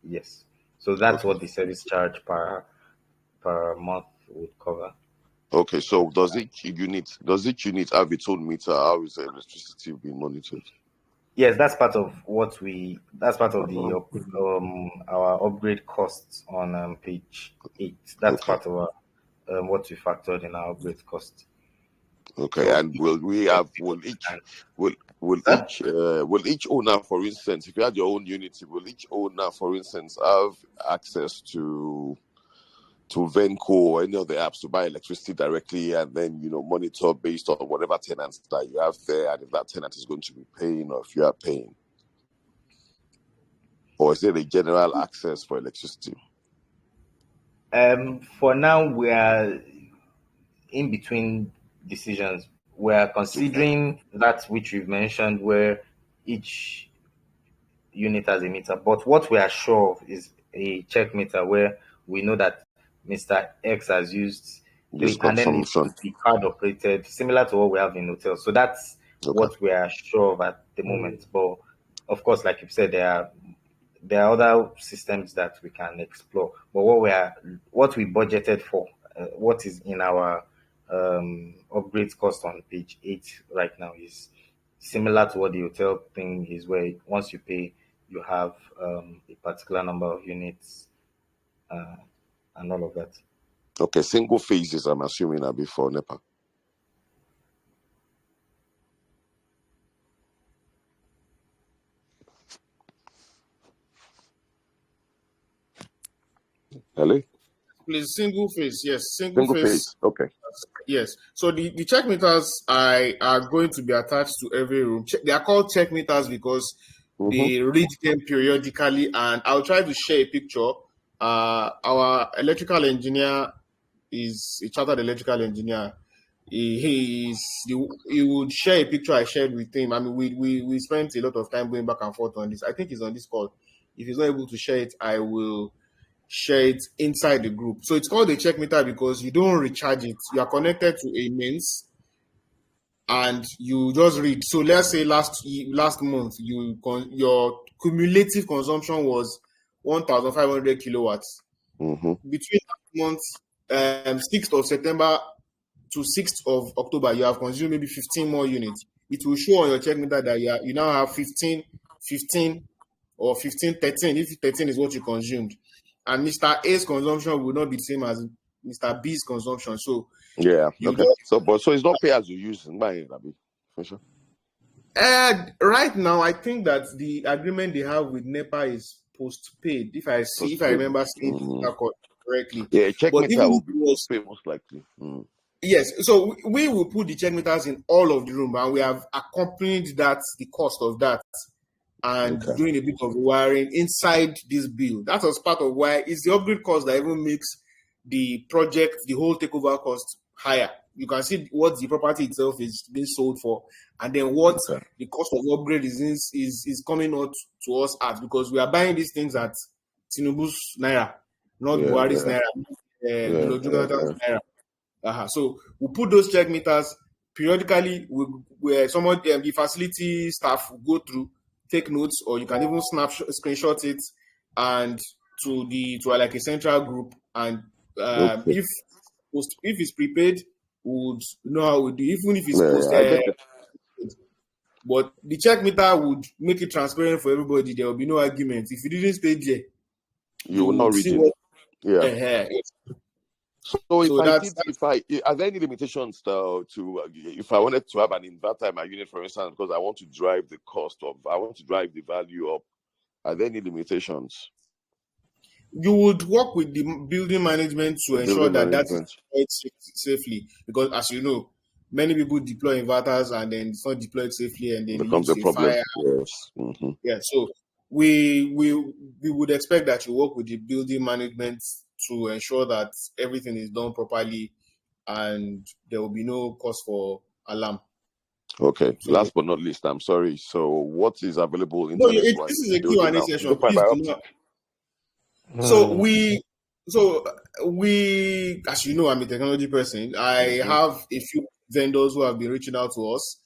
Yes, so that's Okay. what the service charge per month would cover. Okay. So does each unit have its own meter? How is the electricity being monitored? Yes, that's part of that's part of the our upgrade costs on page 8. That's Okay. part of what we factored in our upgrade cost. Okay. So, And will we have will each and, will will huh? each owner, for instance, if you had your own unit, will each owner, for instance, have access to Venco or any of the apps to buy electricity directly and then, monitor based on whatever tenants that you have there and if that tenant is going to be paying or if you are paying? Or is it a general access for electricity? For now, we are in between decisions. We are Okay. considering that which we've mentioned, where each unit has a meter. But what we are sure of is a check meter where we know that Mr. X has used Use three, and then it consumption. could be card operated, similar to what we have in hotels. So that's Okay. what we are sure of at the moment. But of course, like you said, there are other systems that we can explore. But what we budgeted for, what is in our upgrade cost on page 8 right now is similar to what the hotel thing is, where once you pay, you have a particular number of units uh, and all of that. Okay. Single phases, I'm assuming, are before NEPA. Hello? Please, single phase. Yes, single Single phase. phase. Okay. Yes. So the check meters are going to be attached to every room. They are called check meters because they read them periodically, and I'll try to share a picture. Our electrical engineer is a chartered electrical engineer. He would share a picture I shared with him. I mean, we spent a lot of time going back and forth on this. I think he's on this call. If he's not able to share it, I will share it inside the group. So it's called a check meter because you don't recharge it. You are connected to a mains and you just read. So let's say last month your cumulative consumption was 1,500 kilowatts. Between that month, 6th of September to 6th of October, you have consumed maybe 15 more units. It will show on your check meter that you now have 15, or 15, 13, if 13 is what you consumed. And Mr. A's consumption will not be the same as Mr. B's consumption. So Yeah. you Okay. So it's not pay as you use in my Abi, for sure. right now, I think that the agreement they have with NEPA is post-paid. If I remember saying correctly. Yeah, check But meter even will if be it was, paid most likely. yes, so we will put the check meters in all of the room, and we have accompanied that, the cost of that, and Okay. doing a bit of wiring inside this bill. That was part of why it's the upgrade cost that even makes the project, the whole takeover cost higher. You can see what the property itself is being sold for, and then what the cost of upgrade is coming out to us at, because we are buying these things at Tinubu's Naira, not Buhari's Naira, Jonathan's Naira. So we put those check meters periodically. Where some of the facility staff will go through, take notes, or you can even screenshot it and to like a central group. And if it's prepaid, we would know how we do. Even if it's I get it. but the check meter would make it transparent for everybody. There will be no argument. If you didn't stay there, You will not read what. Yeah. So if are there any limitations to if I wanted to have an inverter in my unit, for instance, because I want to drive the value up, are there any limitations? You would work with the building management to ensure that is deployed safely, because as you know, many people deploy inverters and then it's not deployed safely, and then it becomes a problem. Fire. Yes. Yeah. So we would expect that you work with the building management to ensure that everything is done properly and there will be no cause for alarm. Okay. So, last but not least, I'm sorry. So what is available in this is a Q&A session. So we, as you know, I'm a technology person. I have a few vendors who have been reaching out to us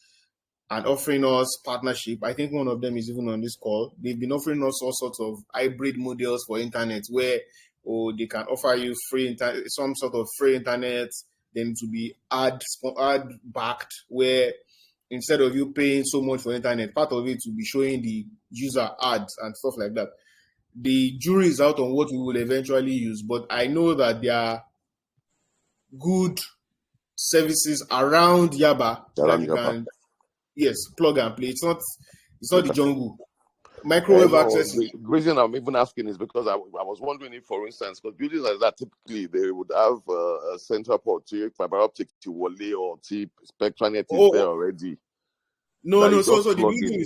and offering us partnership. I think one of them is even on this call. They've been offering us all sorts of hybrid models for internet where they can offer you some sort of free internet, then to be ad backed, where instead of you paying so much for internet, part of it will be showing the user ads and stuff like that. The jury is out on what we will eventually use, but I know that there are good services around Yaba that you can, plug and play. It's not the jungle. Microwave access. The reason I'm even asking is because I was wondering if, for instance, because buildings like that, typically they would have a central port to fiber optic to Wale or Spectranet is there already. No. So the building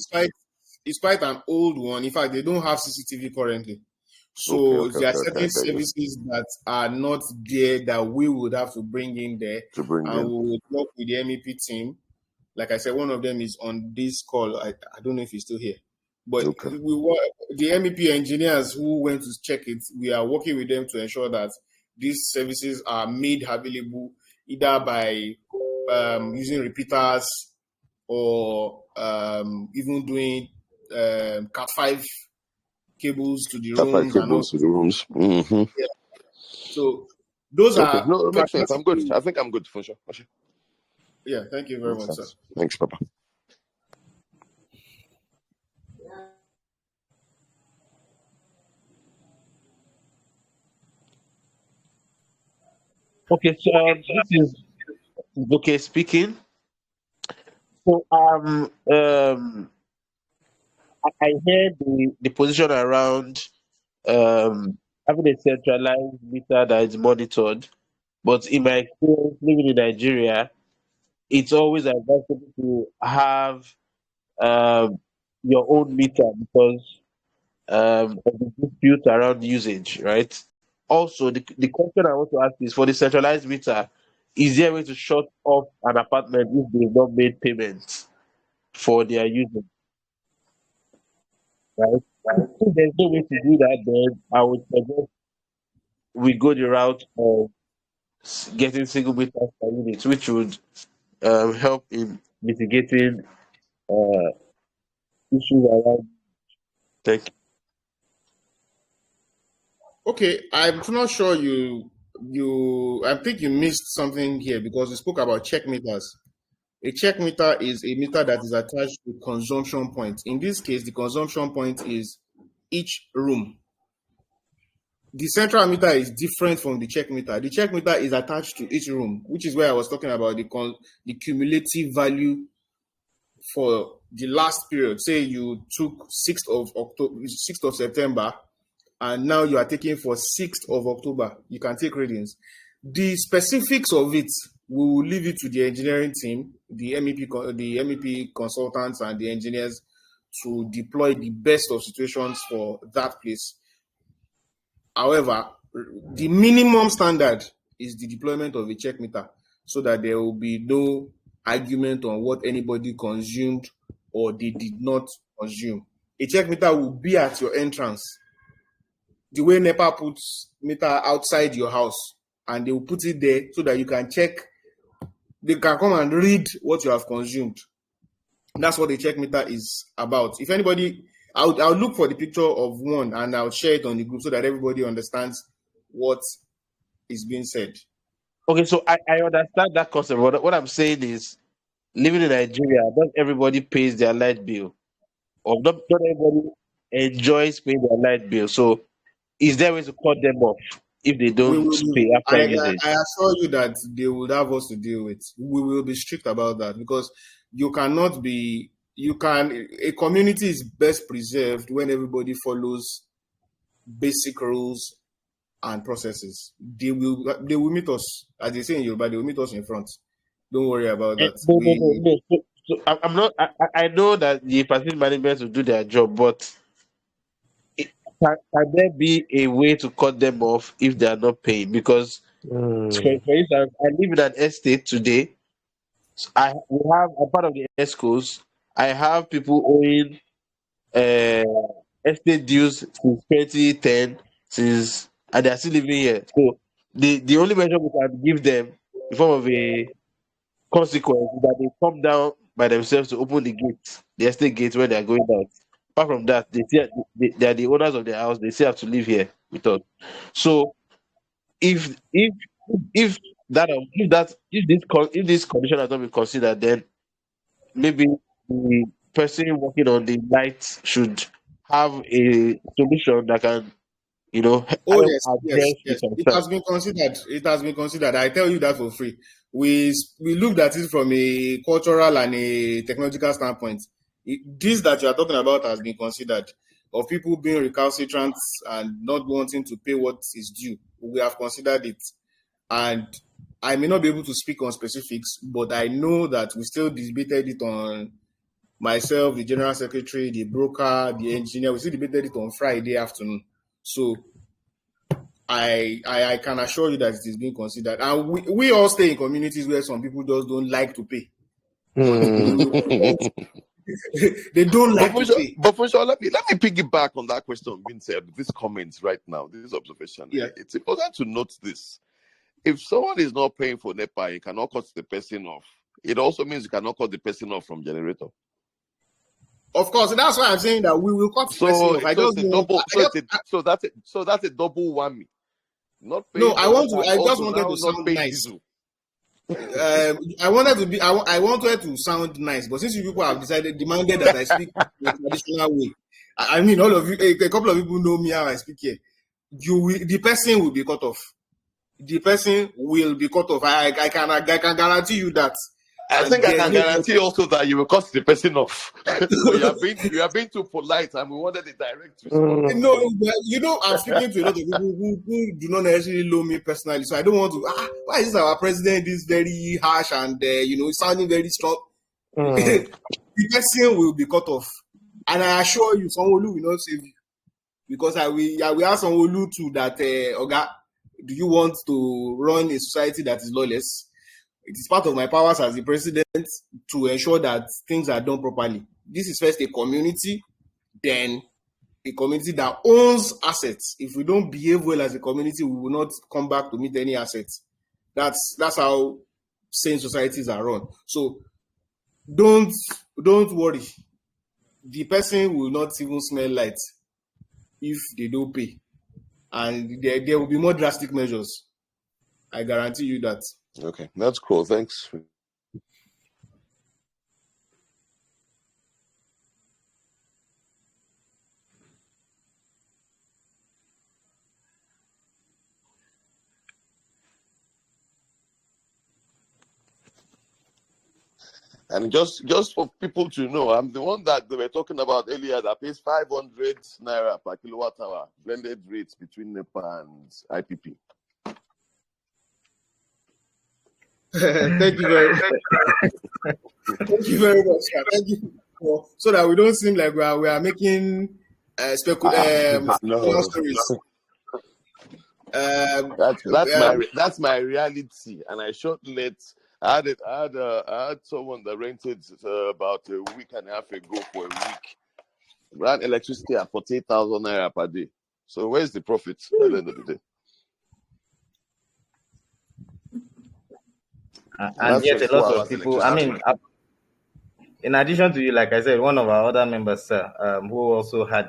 is quite an old one. In fact, they don't have CCTV currently. So there are certain services that are not there that we would have to bring in there. We would work with the MEP team. Like I said, one of them is on this call. I don't know if he's still here. But the MEP engineers who went to check it, we are working with them to ensure that these services are made available either by using repeaters or even doing Cat5 cables to the rooms. Yeah. So those are. No, it makes sense. I'm good. I think I'm good for sure. Yeah, thank you very much, sir. Thanks, Papa. Okay, so this is Boke speaking. So I heard the position around having a centralized meter that is monitored. But in my experience living in Nigeria, it's always advisable to have um, your own meter because of the dispute around usage, right? Also, the question I want to ask is for the centralized meter, is there a way to shut off an apartment if they've not made payments for their usage, right? If there's no way to do that, then I would suggest we go the route of getting single meters per unit, which would help in mitigating uh, issues around tech. Okay, I'm not sure I think you missed something here because you spoke about check meters. A check meter is a meter that is attached to consumption point. In this case, the consumption point is each room. The central meter is different from the check meter. The check meter is attached to each room, which is where I was talking about the cumulative value for the last period. Say you took 6th of October, 6th of September, and now you are taking for 6th of October. You can take readings. The specifics of it, we will leave it to the engineering team, the MEP consultants and the engineers to deploy the best of situations for that place. However, the minimum standard is the deployment of a check meter so that there will be no argument on what anybody consumed or they did not consume. A check meter will be at your entrance. The way NEPA puts meter outside your house, and they will put it there so that you can check. They can come and read what you have consumed. That's what the check meter is about. If anybody, I'll look for the picture of one and I'll share it on the group so that everybody understands what is being said. Okay, so I understand that concept. What I'm saying is, living in Nigeria, not everybody pays their light bill, or not everybody enjoys paying their light bill. So, is there a way to cut them off if they We don't will. pay after usage? I assure you that they would have us to deal with. We will be strict about that because you cannot be. You can. A community is best preserved when everybody follows basic rules and processes. They will meet us, as they say in Yoruba, they will meet us in front. Don't worry about that. No, no, no, no. I'm not. I know that the facility management will do their job, but can there be a way to cut them off if they are not paying? Because, for instance, I live in an estate today. I'm part of the ESCOs. I have people owing estate dues since 2010, and they're still living here. So the only measure we can give them in form of a consequence is that they come down by themselves to open the estate gate when they are going out. Apart from that, they are the owners of the house. They still have to live here with us. So if if if if this condition has not been considered, then maybe the person working on the lights should have a solution that can, Oh help yes, address yes, the yes. It concern. has been considered. It has been considered. I tell you that for free. We looked at it from a cultural and a technological standpoint. This that you are talking about has been considered. Of people being recalcitrant and not wanting to pay what is due. We have considered it. And I may not be able to speak on specifics, but I know that we still debated it on myself, the general secretary, the broker, the engineer. We still debated it on Friday afternoon. So I can assure you that it is being considered. And we all stay in communities where some people just don't like to pay. They don't like to pay. But for sure, let me piggyback on that question being said. This comment right now, this observation. Yeah. It's important to note this. If someone is not paying for NEPA, you cannot cut the person off. It also means you cannot cut the person off from generator. Of course, that's why I'm saying that we will cut the person So, off. I so just it's a want. double. So that's a double whammy. Not paying No, I for want to. NEPA, I just also wanted now to not sound paying nice. diesel. I wanted to be. I wanted to sound nice, but since you people have demanded that I speak the traditional way, I mean, all of you, a couple of people know me how I speak here. The person will be cut off. The person will be cut off. I can guarantee you that. I and think I there's can no guarantee also that you will cut the person off. But you are being too polite, and we wanted a direct response. no, but I'm speaking to a lot of people who do not necessarily know me personally, so I don't want to. Why is our president is very harsh and sounding very strong? The person will be cut off, and I assure you, Sanwo-Olu will not save you because I will ask Sanwo-Olu too that Oga, do you want to run a society that is lawless? It is part of my powers as the president to ensure that things are done properly. This is first a community, then a community that owns assets. If we don't behave well as a community, we will not come back to meet any assets. That's how sane societies are run. So don't worry. The person will not even smell light if they don't pay. And there will be more drastic measures. I guarantee you that. Okay, that's cool. Thanks. And just for people to know, I'm the one that they were talking about earlier that pays 500 naira per kilowatt hour, blended rates between NEPA and IPP. Thank you very much. Thank you very much. Thank you so that we don't seem like we are making No, stories. that's my reality, and I shortly I had someone that rented about a week and a half ago for a week. Ran electricity at 48,000 naira per day. So where's the profit at the end of the day? And yet a lot of people, I mean, in addition to you, like I said, one of our other members, who also has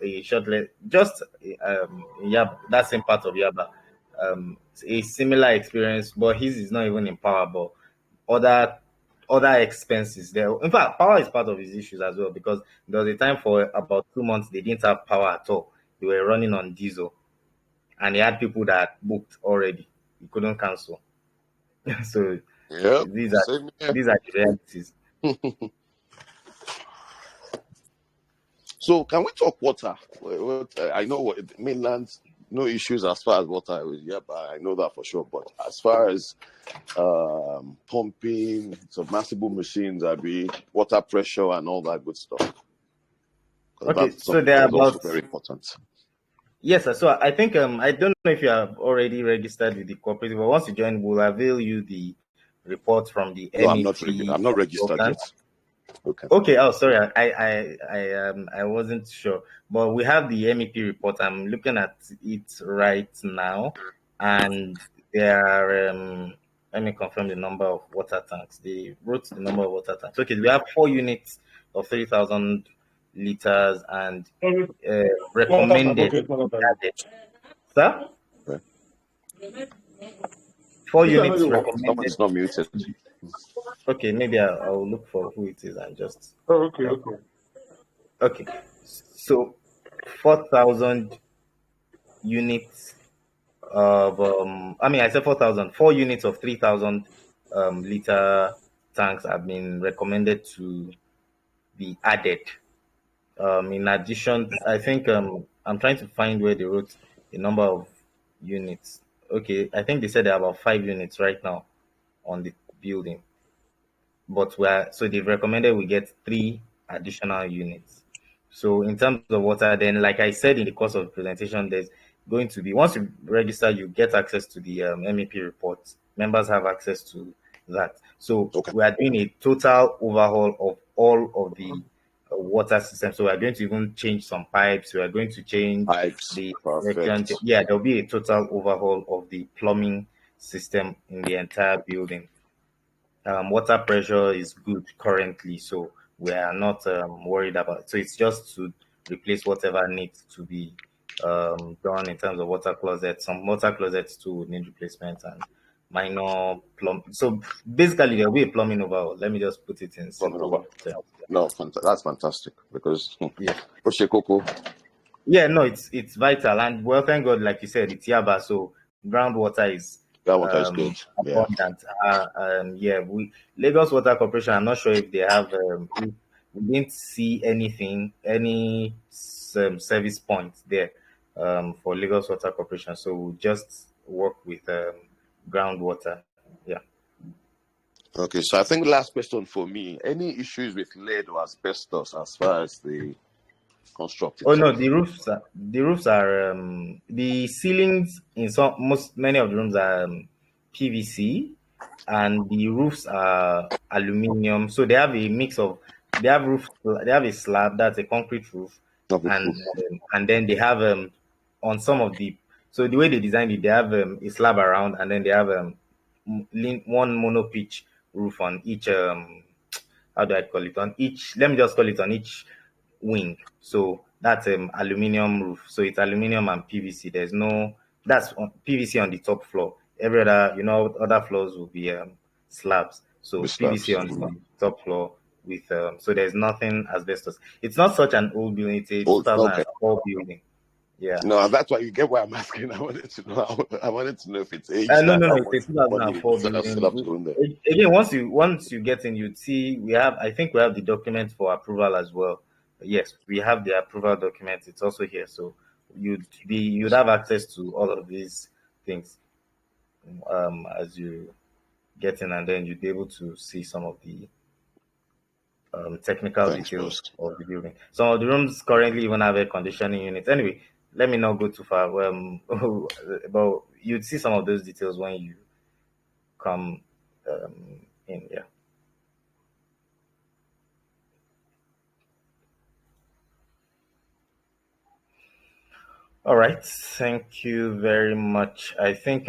a shortlet, just that same part of Yaba, a similar experience, but his is not even in power, but other expenses there. In fact, power is part of his issues as well, because there was a time for about 2 months they didn't have power at all. They were running on diesel, and they had people that booked already. You couldn't cancel. So Yep, these are the realities. So can we talk water? I know what mainland, no issues as far as water. Yeah, but I know that for sure. But as far as pumping, submersible machines, water pressure and all that good stuff. Okay, so they're also very important. Yes, sir. So I think I don't know if you have already registered with the cooperative, but once you join, we'll avail you the report from the No, MEP. I'm not registered yet. Okay. Oh, sorry. I wasn't sure, but we have the MEP report. I'm looking at it right now, and there are. Let me confirm the number of water tanks. They wrote the number of water tanks. Okay, we have 4 units of 3,000 liters and recommended. Sir? Okay. 4 units recommended. Someone's not muted. Okay, maybe I'll look for who it is and just. Okay. So 4,000 units of I said 4,000. 4 units of 3,000 liter tanks have been recommended to be added. In addition, I think I'm trying to find where they wrote the number of units. Okay, I think they said there are about 5 units right now on the building, but so they've recommended we get 3 additional units. So in terms of water, then like I said in the course of the presentation, there's going to be, once you register, you get access to the MEP report. Members have access to that. So we are doing a total overhaul of all of the water system. So we are going to even change some pipes. We are going to change the perfect. Yeah, there'll be a total overhaul of the plumbing system in the entire building. Water pressure is good currently, so we are not worried about it. So it's just to replace whatever needs to be done in terms of water closets. Some water closets too need replacement and minor So basically, there'll be a plumbing overhaul. Let me just put it in simple terms. No, that's fantastic because yeah, no, it's vital, and well, thank God, like you said, it's Yaba, so groundwater is Groundwater is good. Yeah. abundant. Yeah, we Lagos Water Corporation. I'm not sure if they have. We didn't see anything, any service point there for Lagos Water Corporation. So we just work with groundwater. Yeah. Okay, so I think last question for me. Any issues with lead or asbestos as far as the construct Oh no, itself? the ceilings in many of the rooms are PVC, and the roofs are aluminum. So they have a mix of they have a slab that's a concrete roof, Not with and proof. then they have on some of the so the way they designed it, they have a slab around, and then they have one mono pitch roof on each how do I call it, on each, let me just call it on each wing. So that's aluminum roof. So it's aluminum and PVC. There's no that's PVC on the top floor. Every other, other floors will be slabs. So With PVC slabs. on the top floor with so there's nothing asbestos. It's not such an old building. It's a Oh, okay. 2004 building. Yeah. No, that's why you get why I'm asking. I wanted to know. I wanted to know if it's aged No, and no, how no. It's much a money 2004 it's set building. up to go in there. Again, once you get in, you'd see we have. I think we have the document for approval as well. Yes, we have the approval document. It's also here, so you'd have access to all of these things as you get in, and then you'd be able to see some of the technical Thanks, details boss. of the building. Some of the rooms currently even have air conditioning units. Anyway, let me not go too far. But you'd see some of those details when you come in. Yeah. All right. Thank you very much. I think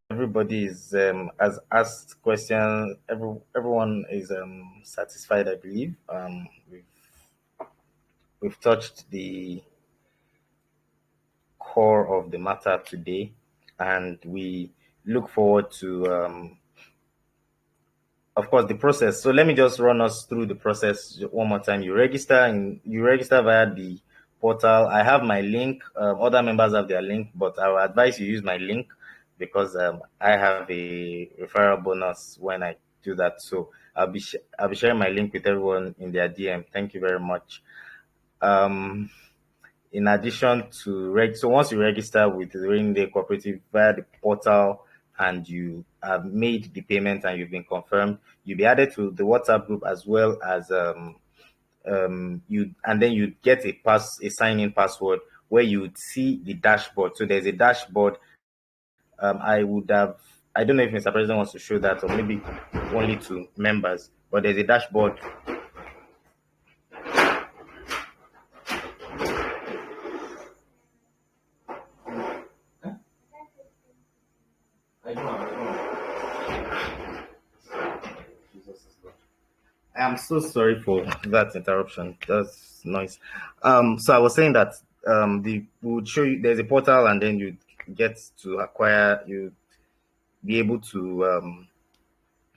everybody is has asked questions. Everyone is satisfied. I believe we've touched the core of the matter today, and we look forward to of course the process. So let me just run us through the process one more time. You register via the portal. I have my link. Other members have their link, but I will advise you use my link because I have a referral bonus when I do that. So I'll be sharing my link with everyone in their DM. Thank you very much. Um, in addition to so once you register with the Rainyday Cooperative via the portal and you have made the payment and you've been confirmed, you'll be added to the WhatsApp group as well as you, and then you get a sign-in password where you would see the dashboard. So there's a dashboard. I don't know if Mr. President wants to show that or maybe only to members, but there's a dashboard. I'm so sorry for that interruption. That's noise. So I was saying that we would show you there's a portal, and then you get to acquire. You be able to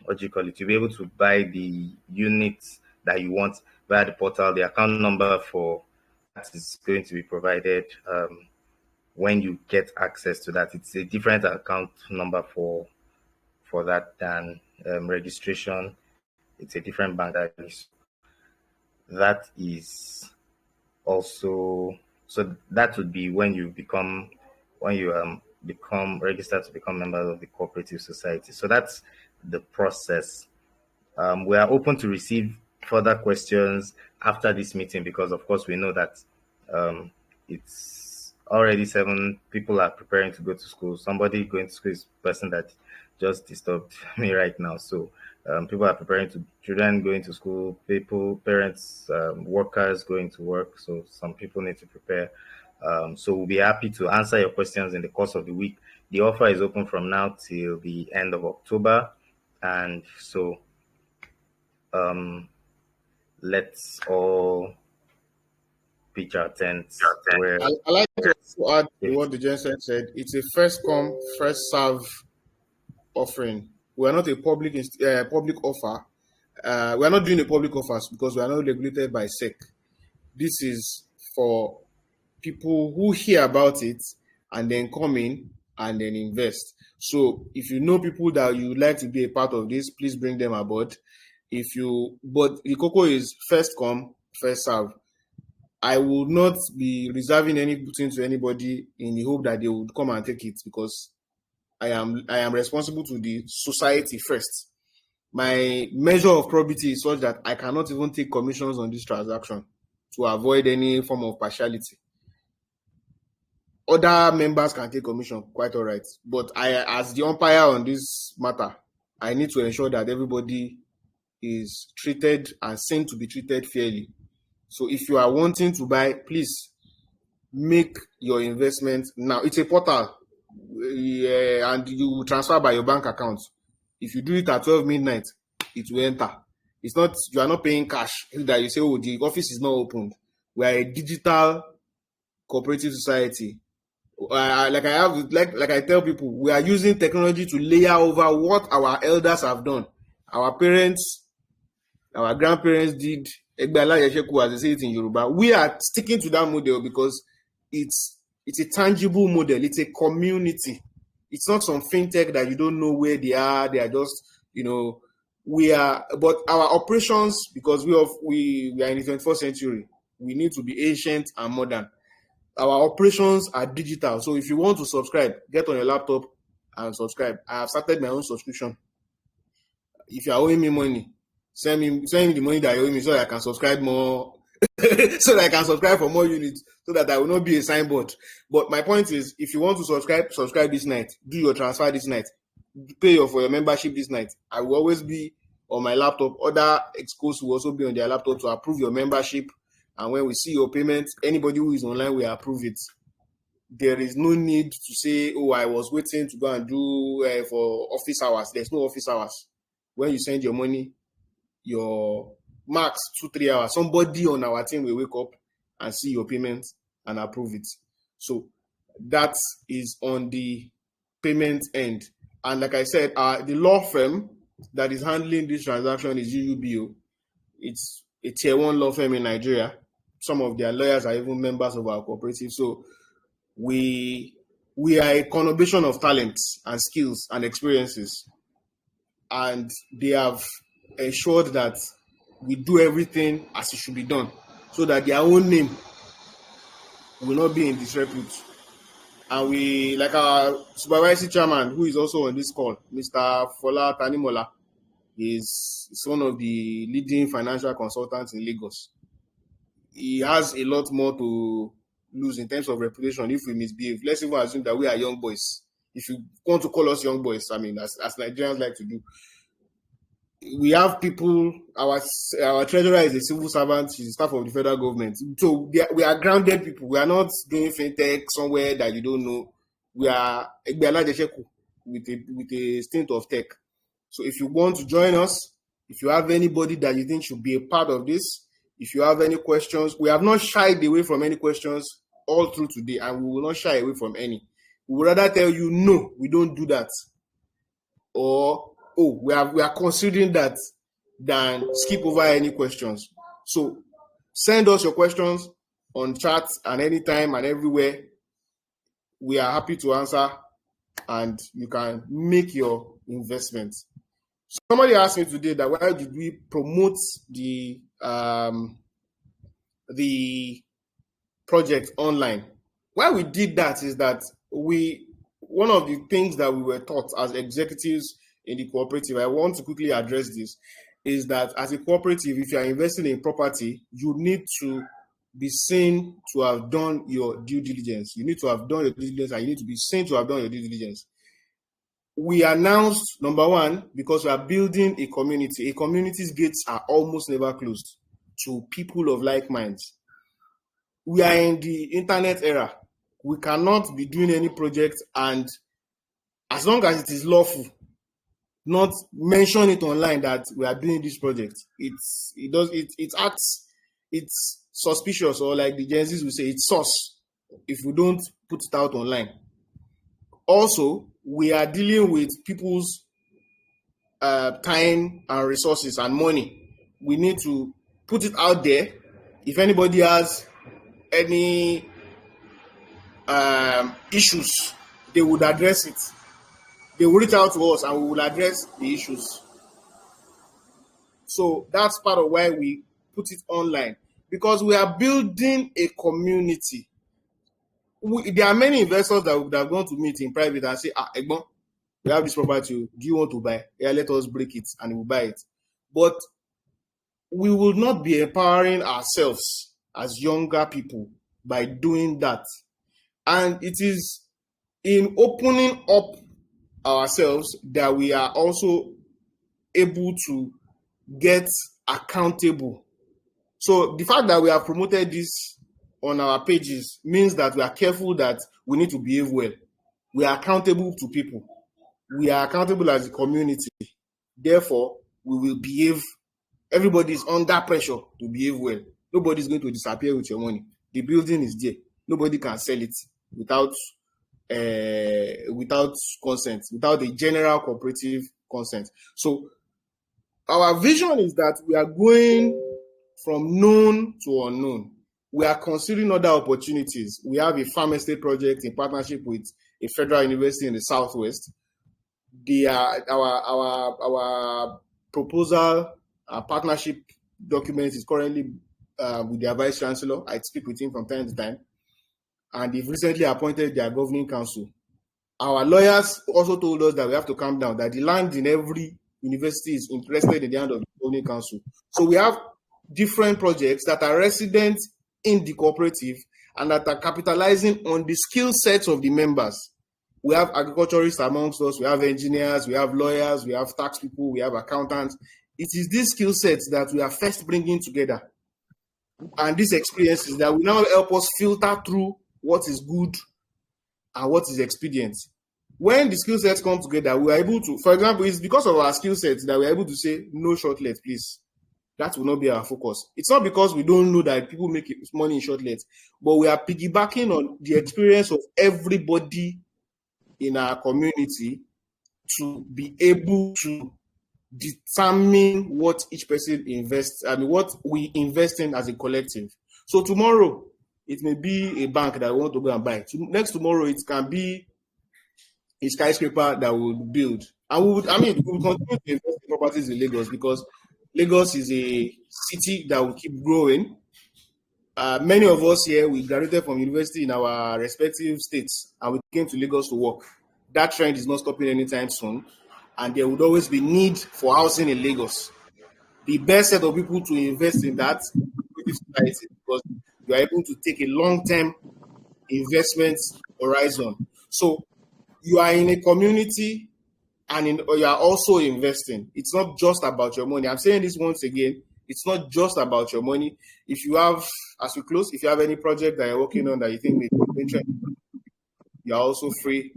what do you call it? You'll be able to buy the units that you want via the portal. The account number for that is going to be provided when you get access to that. It's a different account number for that than registration. It's a different bank that is also, so that would be when you become registered to become member of the cooperative society. So that's the process. We are open to receive further questions after this meeting because of course we know that it's already 7 people are preparing to go to school. Somebody going to school is the person that just disturbed me right now. So people are preparing to children going to school, parents, workers going to work. So some people need to prepare. So we'll be happy to answer your questions in the course of the week. The offer is open from now till the end of October, and so let's all pitch our tents where I like to also add to what the gentleman said. It's a first come, first serve offering. We are not a public offer. We are not doing a public offers because we are not regulated by SEC. This is for people who hear about it and then come in and then invest. So if you know people that you would like to be a part of this, please bring them aboard. But the cocoa is first come, first serve. I will not be reserving anything to anybody in the hope that they would come and take it, because I am responsible to the society first. My measure of probity is such that I cannot even take commissions on this transaction to avoid any form of partiality. Other members can take commission, quite all right. But I, as the umpire on this matter, I need to ensure that everybody is treated and seen to be treated fairly. So if you are wanting to buy, please make your investment now. It's a portal, and you transfer by your bank account. If you do it at 12 midnight, it will enter. It's not, you are not paying cash that you say, oh, the office is not opened. We are a digital cooperative society. Like I tell people, we are using technology to layer over what our elders have done. Our parents, our grandparents did, as they say it in Yoruba. We are sticking to that model because it's a tangible model. It's a community. It's not some fintech that you don't know where they are. They are just, but our operations, because we are in the 21st century, we need to be ancient and modern. Our operations are digital. So if you want to subscribe, get on your laptop and subscribe. I have started my own subscription. If you are owing me money, send me the money that you owe me so that I can subscribe more, so that I can subscribe for more units, so that I will not be a signboard. But my point is, if you want to subscribe this night, do your transfer this night, pay for your membership this night. I will always be on my laptop. Other exco's will also be on their laptop to approve your membership. And when we see your payment, anybody who is online will approve it. There is no need to say, oh, I was waiting to go and do for office hours. There's no office hours. When you send your money, your max 2-3 hours, somebody on our team will wake up and see your payment and approve it. So that is on the payment end. And like I said, the law firm that is handling this transaction is UUBO. It's a tier 1 law firm in Nigeria. Some of their lawyers are even members of our cooperative. So we are a combination of talents and skills and experiences. And they have ensured that we do everything as it should be done, so that their own name will not be in disrepute. And we, like our supervisory chairman, who is also on this call, Mr. Fola Tanimola, is one of the leading financial consultants in Lagos. He has a lot more to lose in terms of reputation if we misbehave. Let's even assume that we are young boys. If you want to call us young boys, I mean, as Nigerians like to do, we have people, our treasurer is a civil servant, she's staff of the federal government. So we are grounded people. We are not doing fintech somewhere that you don't know. We are with a stint of tech. So if you want to join us, if you have anybody that you think should be a part of this, if you have any questions, we have not shied away from any questions all through today, and we will not shy away from any. We would rather tell you, no, we don't do that. Or, oh, we are considering that, than skip over any questions. So send us your questions on chat and anytime and everywhere. We are happy to answer, and you can make your investments. Somebody asked me today that why did we promote the project online? Why we did that is that one of the things that we were taught as executives in the cooperative, I want to quickly address this, is that as a cooperative, if you are investing in property, you need to be seen to have done your due diligence. You need to have done your due diligence, and you need to be seen to have done your due diligence. We announced, number one, because we are building a community. A community's gates are almost never closed to people of like minds. We are in the internet era. We cannot be doing any project, and as long as it is lawful, not mention it online that we are doing this project. It's suspicious, or like the Gen Zs will say, it's sus if we don't put it out online. Also, we are dealing with people's time and resources and money. We need to put it out there. If anybody has any issues they would address it. They will reach out to us and we will address the issues. So that's part of why we put it online, because we are building a community. There are many investors that would have gone to meet in private and say, Egbon, we have this property. Do you want to buy? Yeah, let us break it and we'll buy it. But we will not be empowering ourselves as younger people by doing that. And it is in opening up ourselves that we are also able to get accountable. So the fact that we have promoted this on our pages means that we are careful that we need to behave well. We are accountable to people. We are accountable as a community. Therefore, we will behave. Everybody is under pressure to behave well. Nobody is going to disappear with your money. The building is there. Nobody can sell it without consent, without the general cooperative consent. So our vision is that we are going from known to unknown. We are considering other opportunities. We have a farm estate project in partnership with a federal university in the southwest. Our proposal, our partnership document is currently with their vice chancellor. I speak with him from time to time, and they've recently appointed their governing council. Our lawyers also told us that we have to calm down, that the land in every university is interested in the hand of the governing council. So we have different projects that are resident in the cooperative and that are capitalizing on the skill sets of the members. We have agriculturists amongst us, we have engineers, we have lawyers, we have tax people, we have accountants. It is these skill sets that we are first bringing together. And these experiences that will now help us filter through what is good and what is expedient. When the skill sets come together, we are able to, for example, it's because of our skill sets that we are able to say, no shortlet, please. That will not be our focus. It's not because we don't know that people make money in shortlets, but we are piggybacking on the experience of everybody in our community to be able to determine what each person invests, what we invest in as a collective. So tomorrow, it may be a bank that we want to go and buy. Next tomorrow, it can be a skyscraper that we'll build. And we'll continue to invest in properties in Lagos because Lagos is a city that will keep growing. Many of us here, we graduated from university in our respective states and we came to Lagos to work. That trend is not stopping anytime soon. And there would always be need for housing in Lagos. The best set of people to invest in that is society because you are able to take a long-term investment horizon. So you are in a community and you are also investing. It's not just about your money. I'm saying this once again. It's not just about your money. If you have, as we close, if you have any project that you're working on that you think may be interesting, you're also free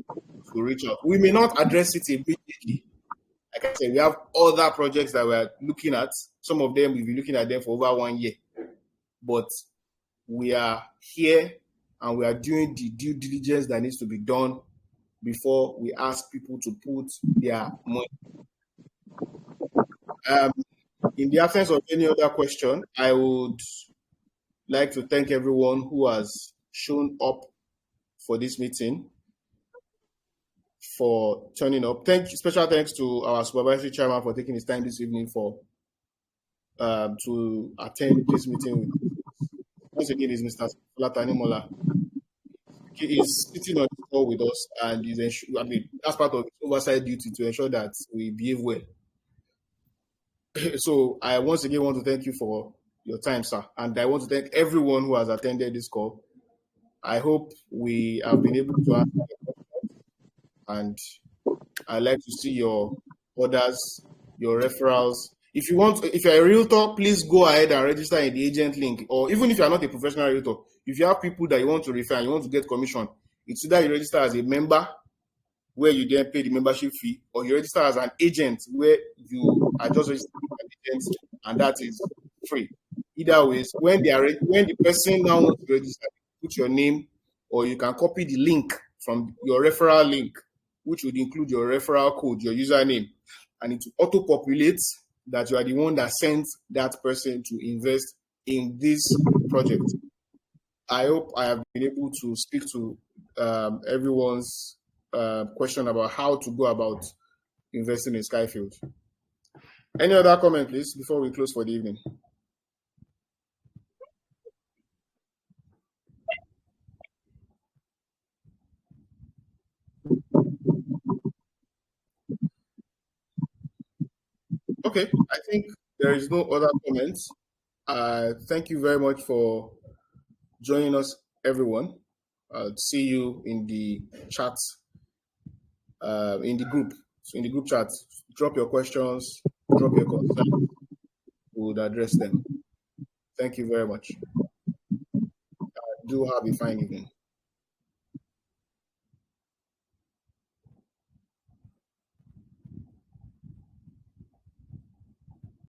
to reach out. We may not address it immediately. Like I said, we have other projects that we're looking at. Some of them, we've been looking at them for over 1 year. But we are here and we are doing the due diligence that needs to be done before we ask people to put their money. In the absence of any other question, I would like to thank everyone who has shown up for this meeting, for turning up. Special thanks to our supervisory chairman for taking his time this evening to attend this meeting. Once again, is Mr. Latanimola. He is sitting on the call with us, and that's part of his oversight duty to ensure that we behave well. So I once again want to thank you for your time, sir. And I want to thank everyone who has attended this call. I hope we have been able to answer the questions, and I'd like to see your orders, your referrals. If you're a realtor, please go ahead and register in the agent link. Or even if you're not a professional realtor, if you have people that you want to refer and you want to get commission, it's either you register as a member where you then pay the membership fee, or you register as an agent where you are just registered as an agent and that is free. Either way, when the person now wants to register, put your name, or you can copy the link from your referral link, which would include your referral code, your username, and it will auto-populate that you are the one that sent that person to invest in this project. I hope I have been able to speak to everyone's question about how to go about investing in Skyfield. Any other comment, please, before we close for the evening? Okay, I think there is no other comments. Thank you very much for joining us, everyone. See you in the chat, in the group. So in the group chat, drop your questions, drop your concerns. We would address them. Thank you very much. Do have a fine evening.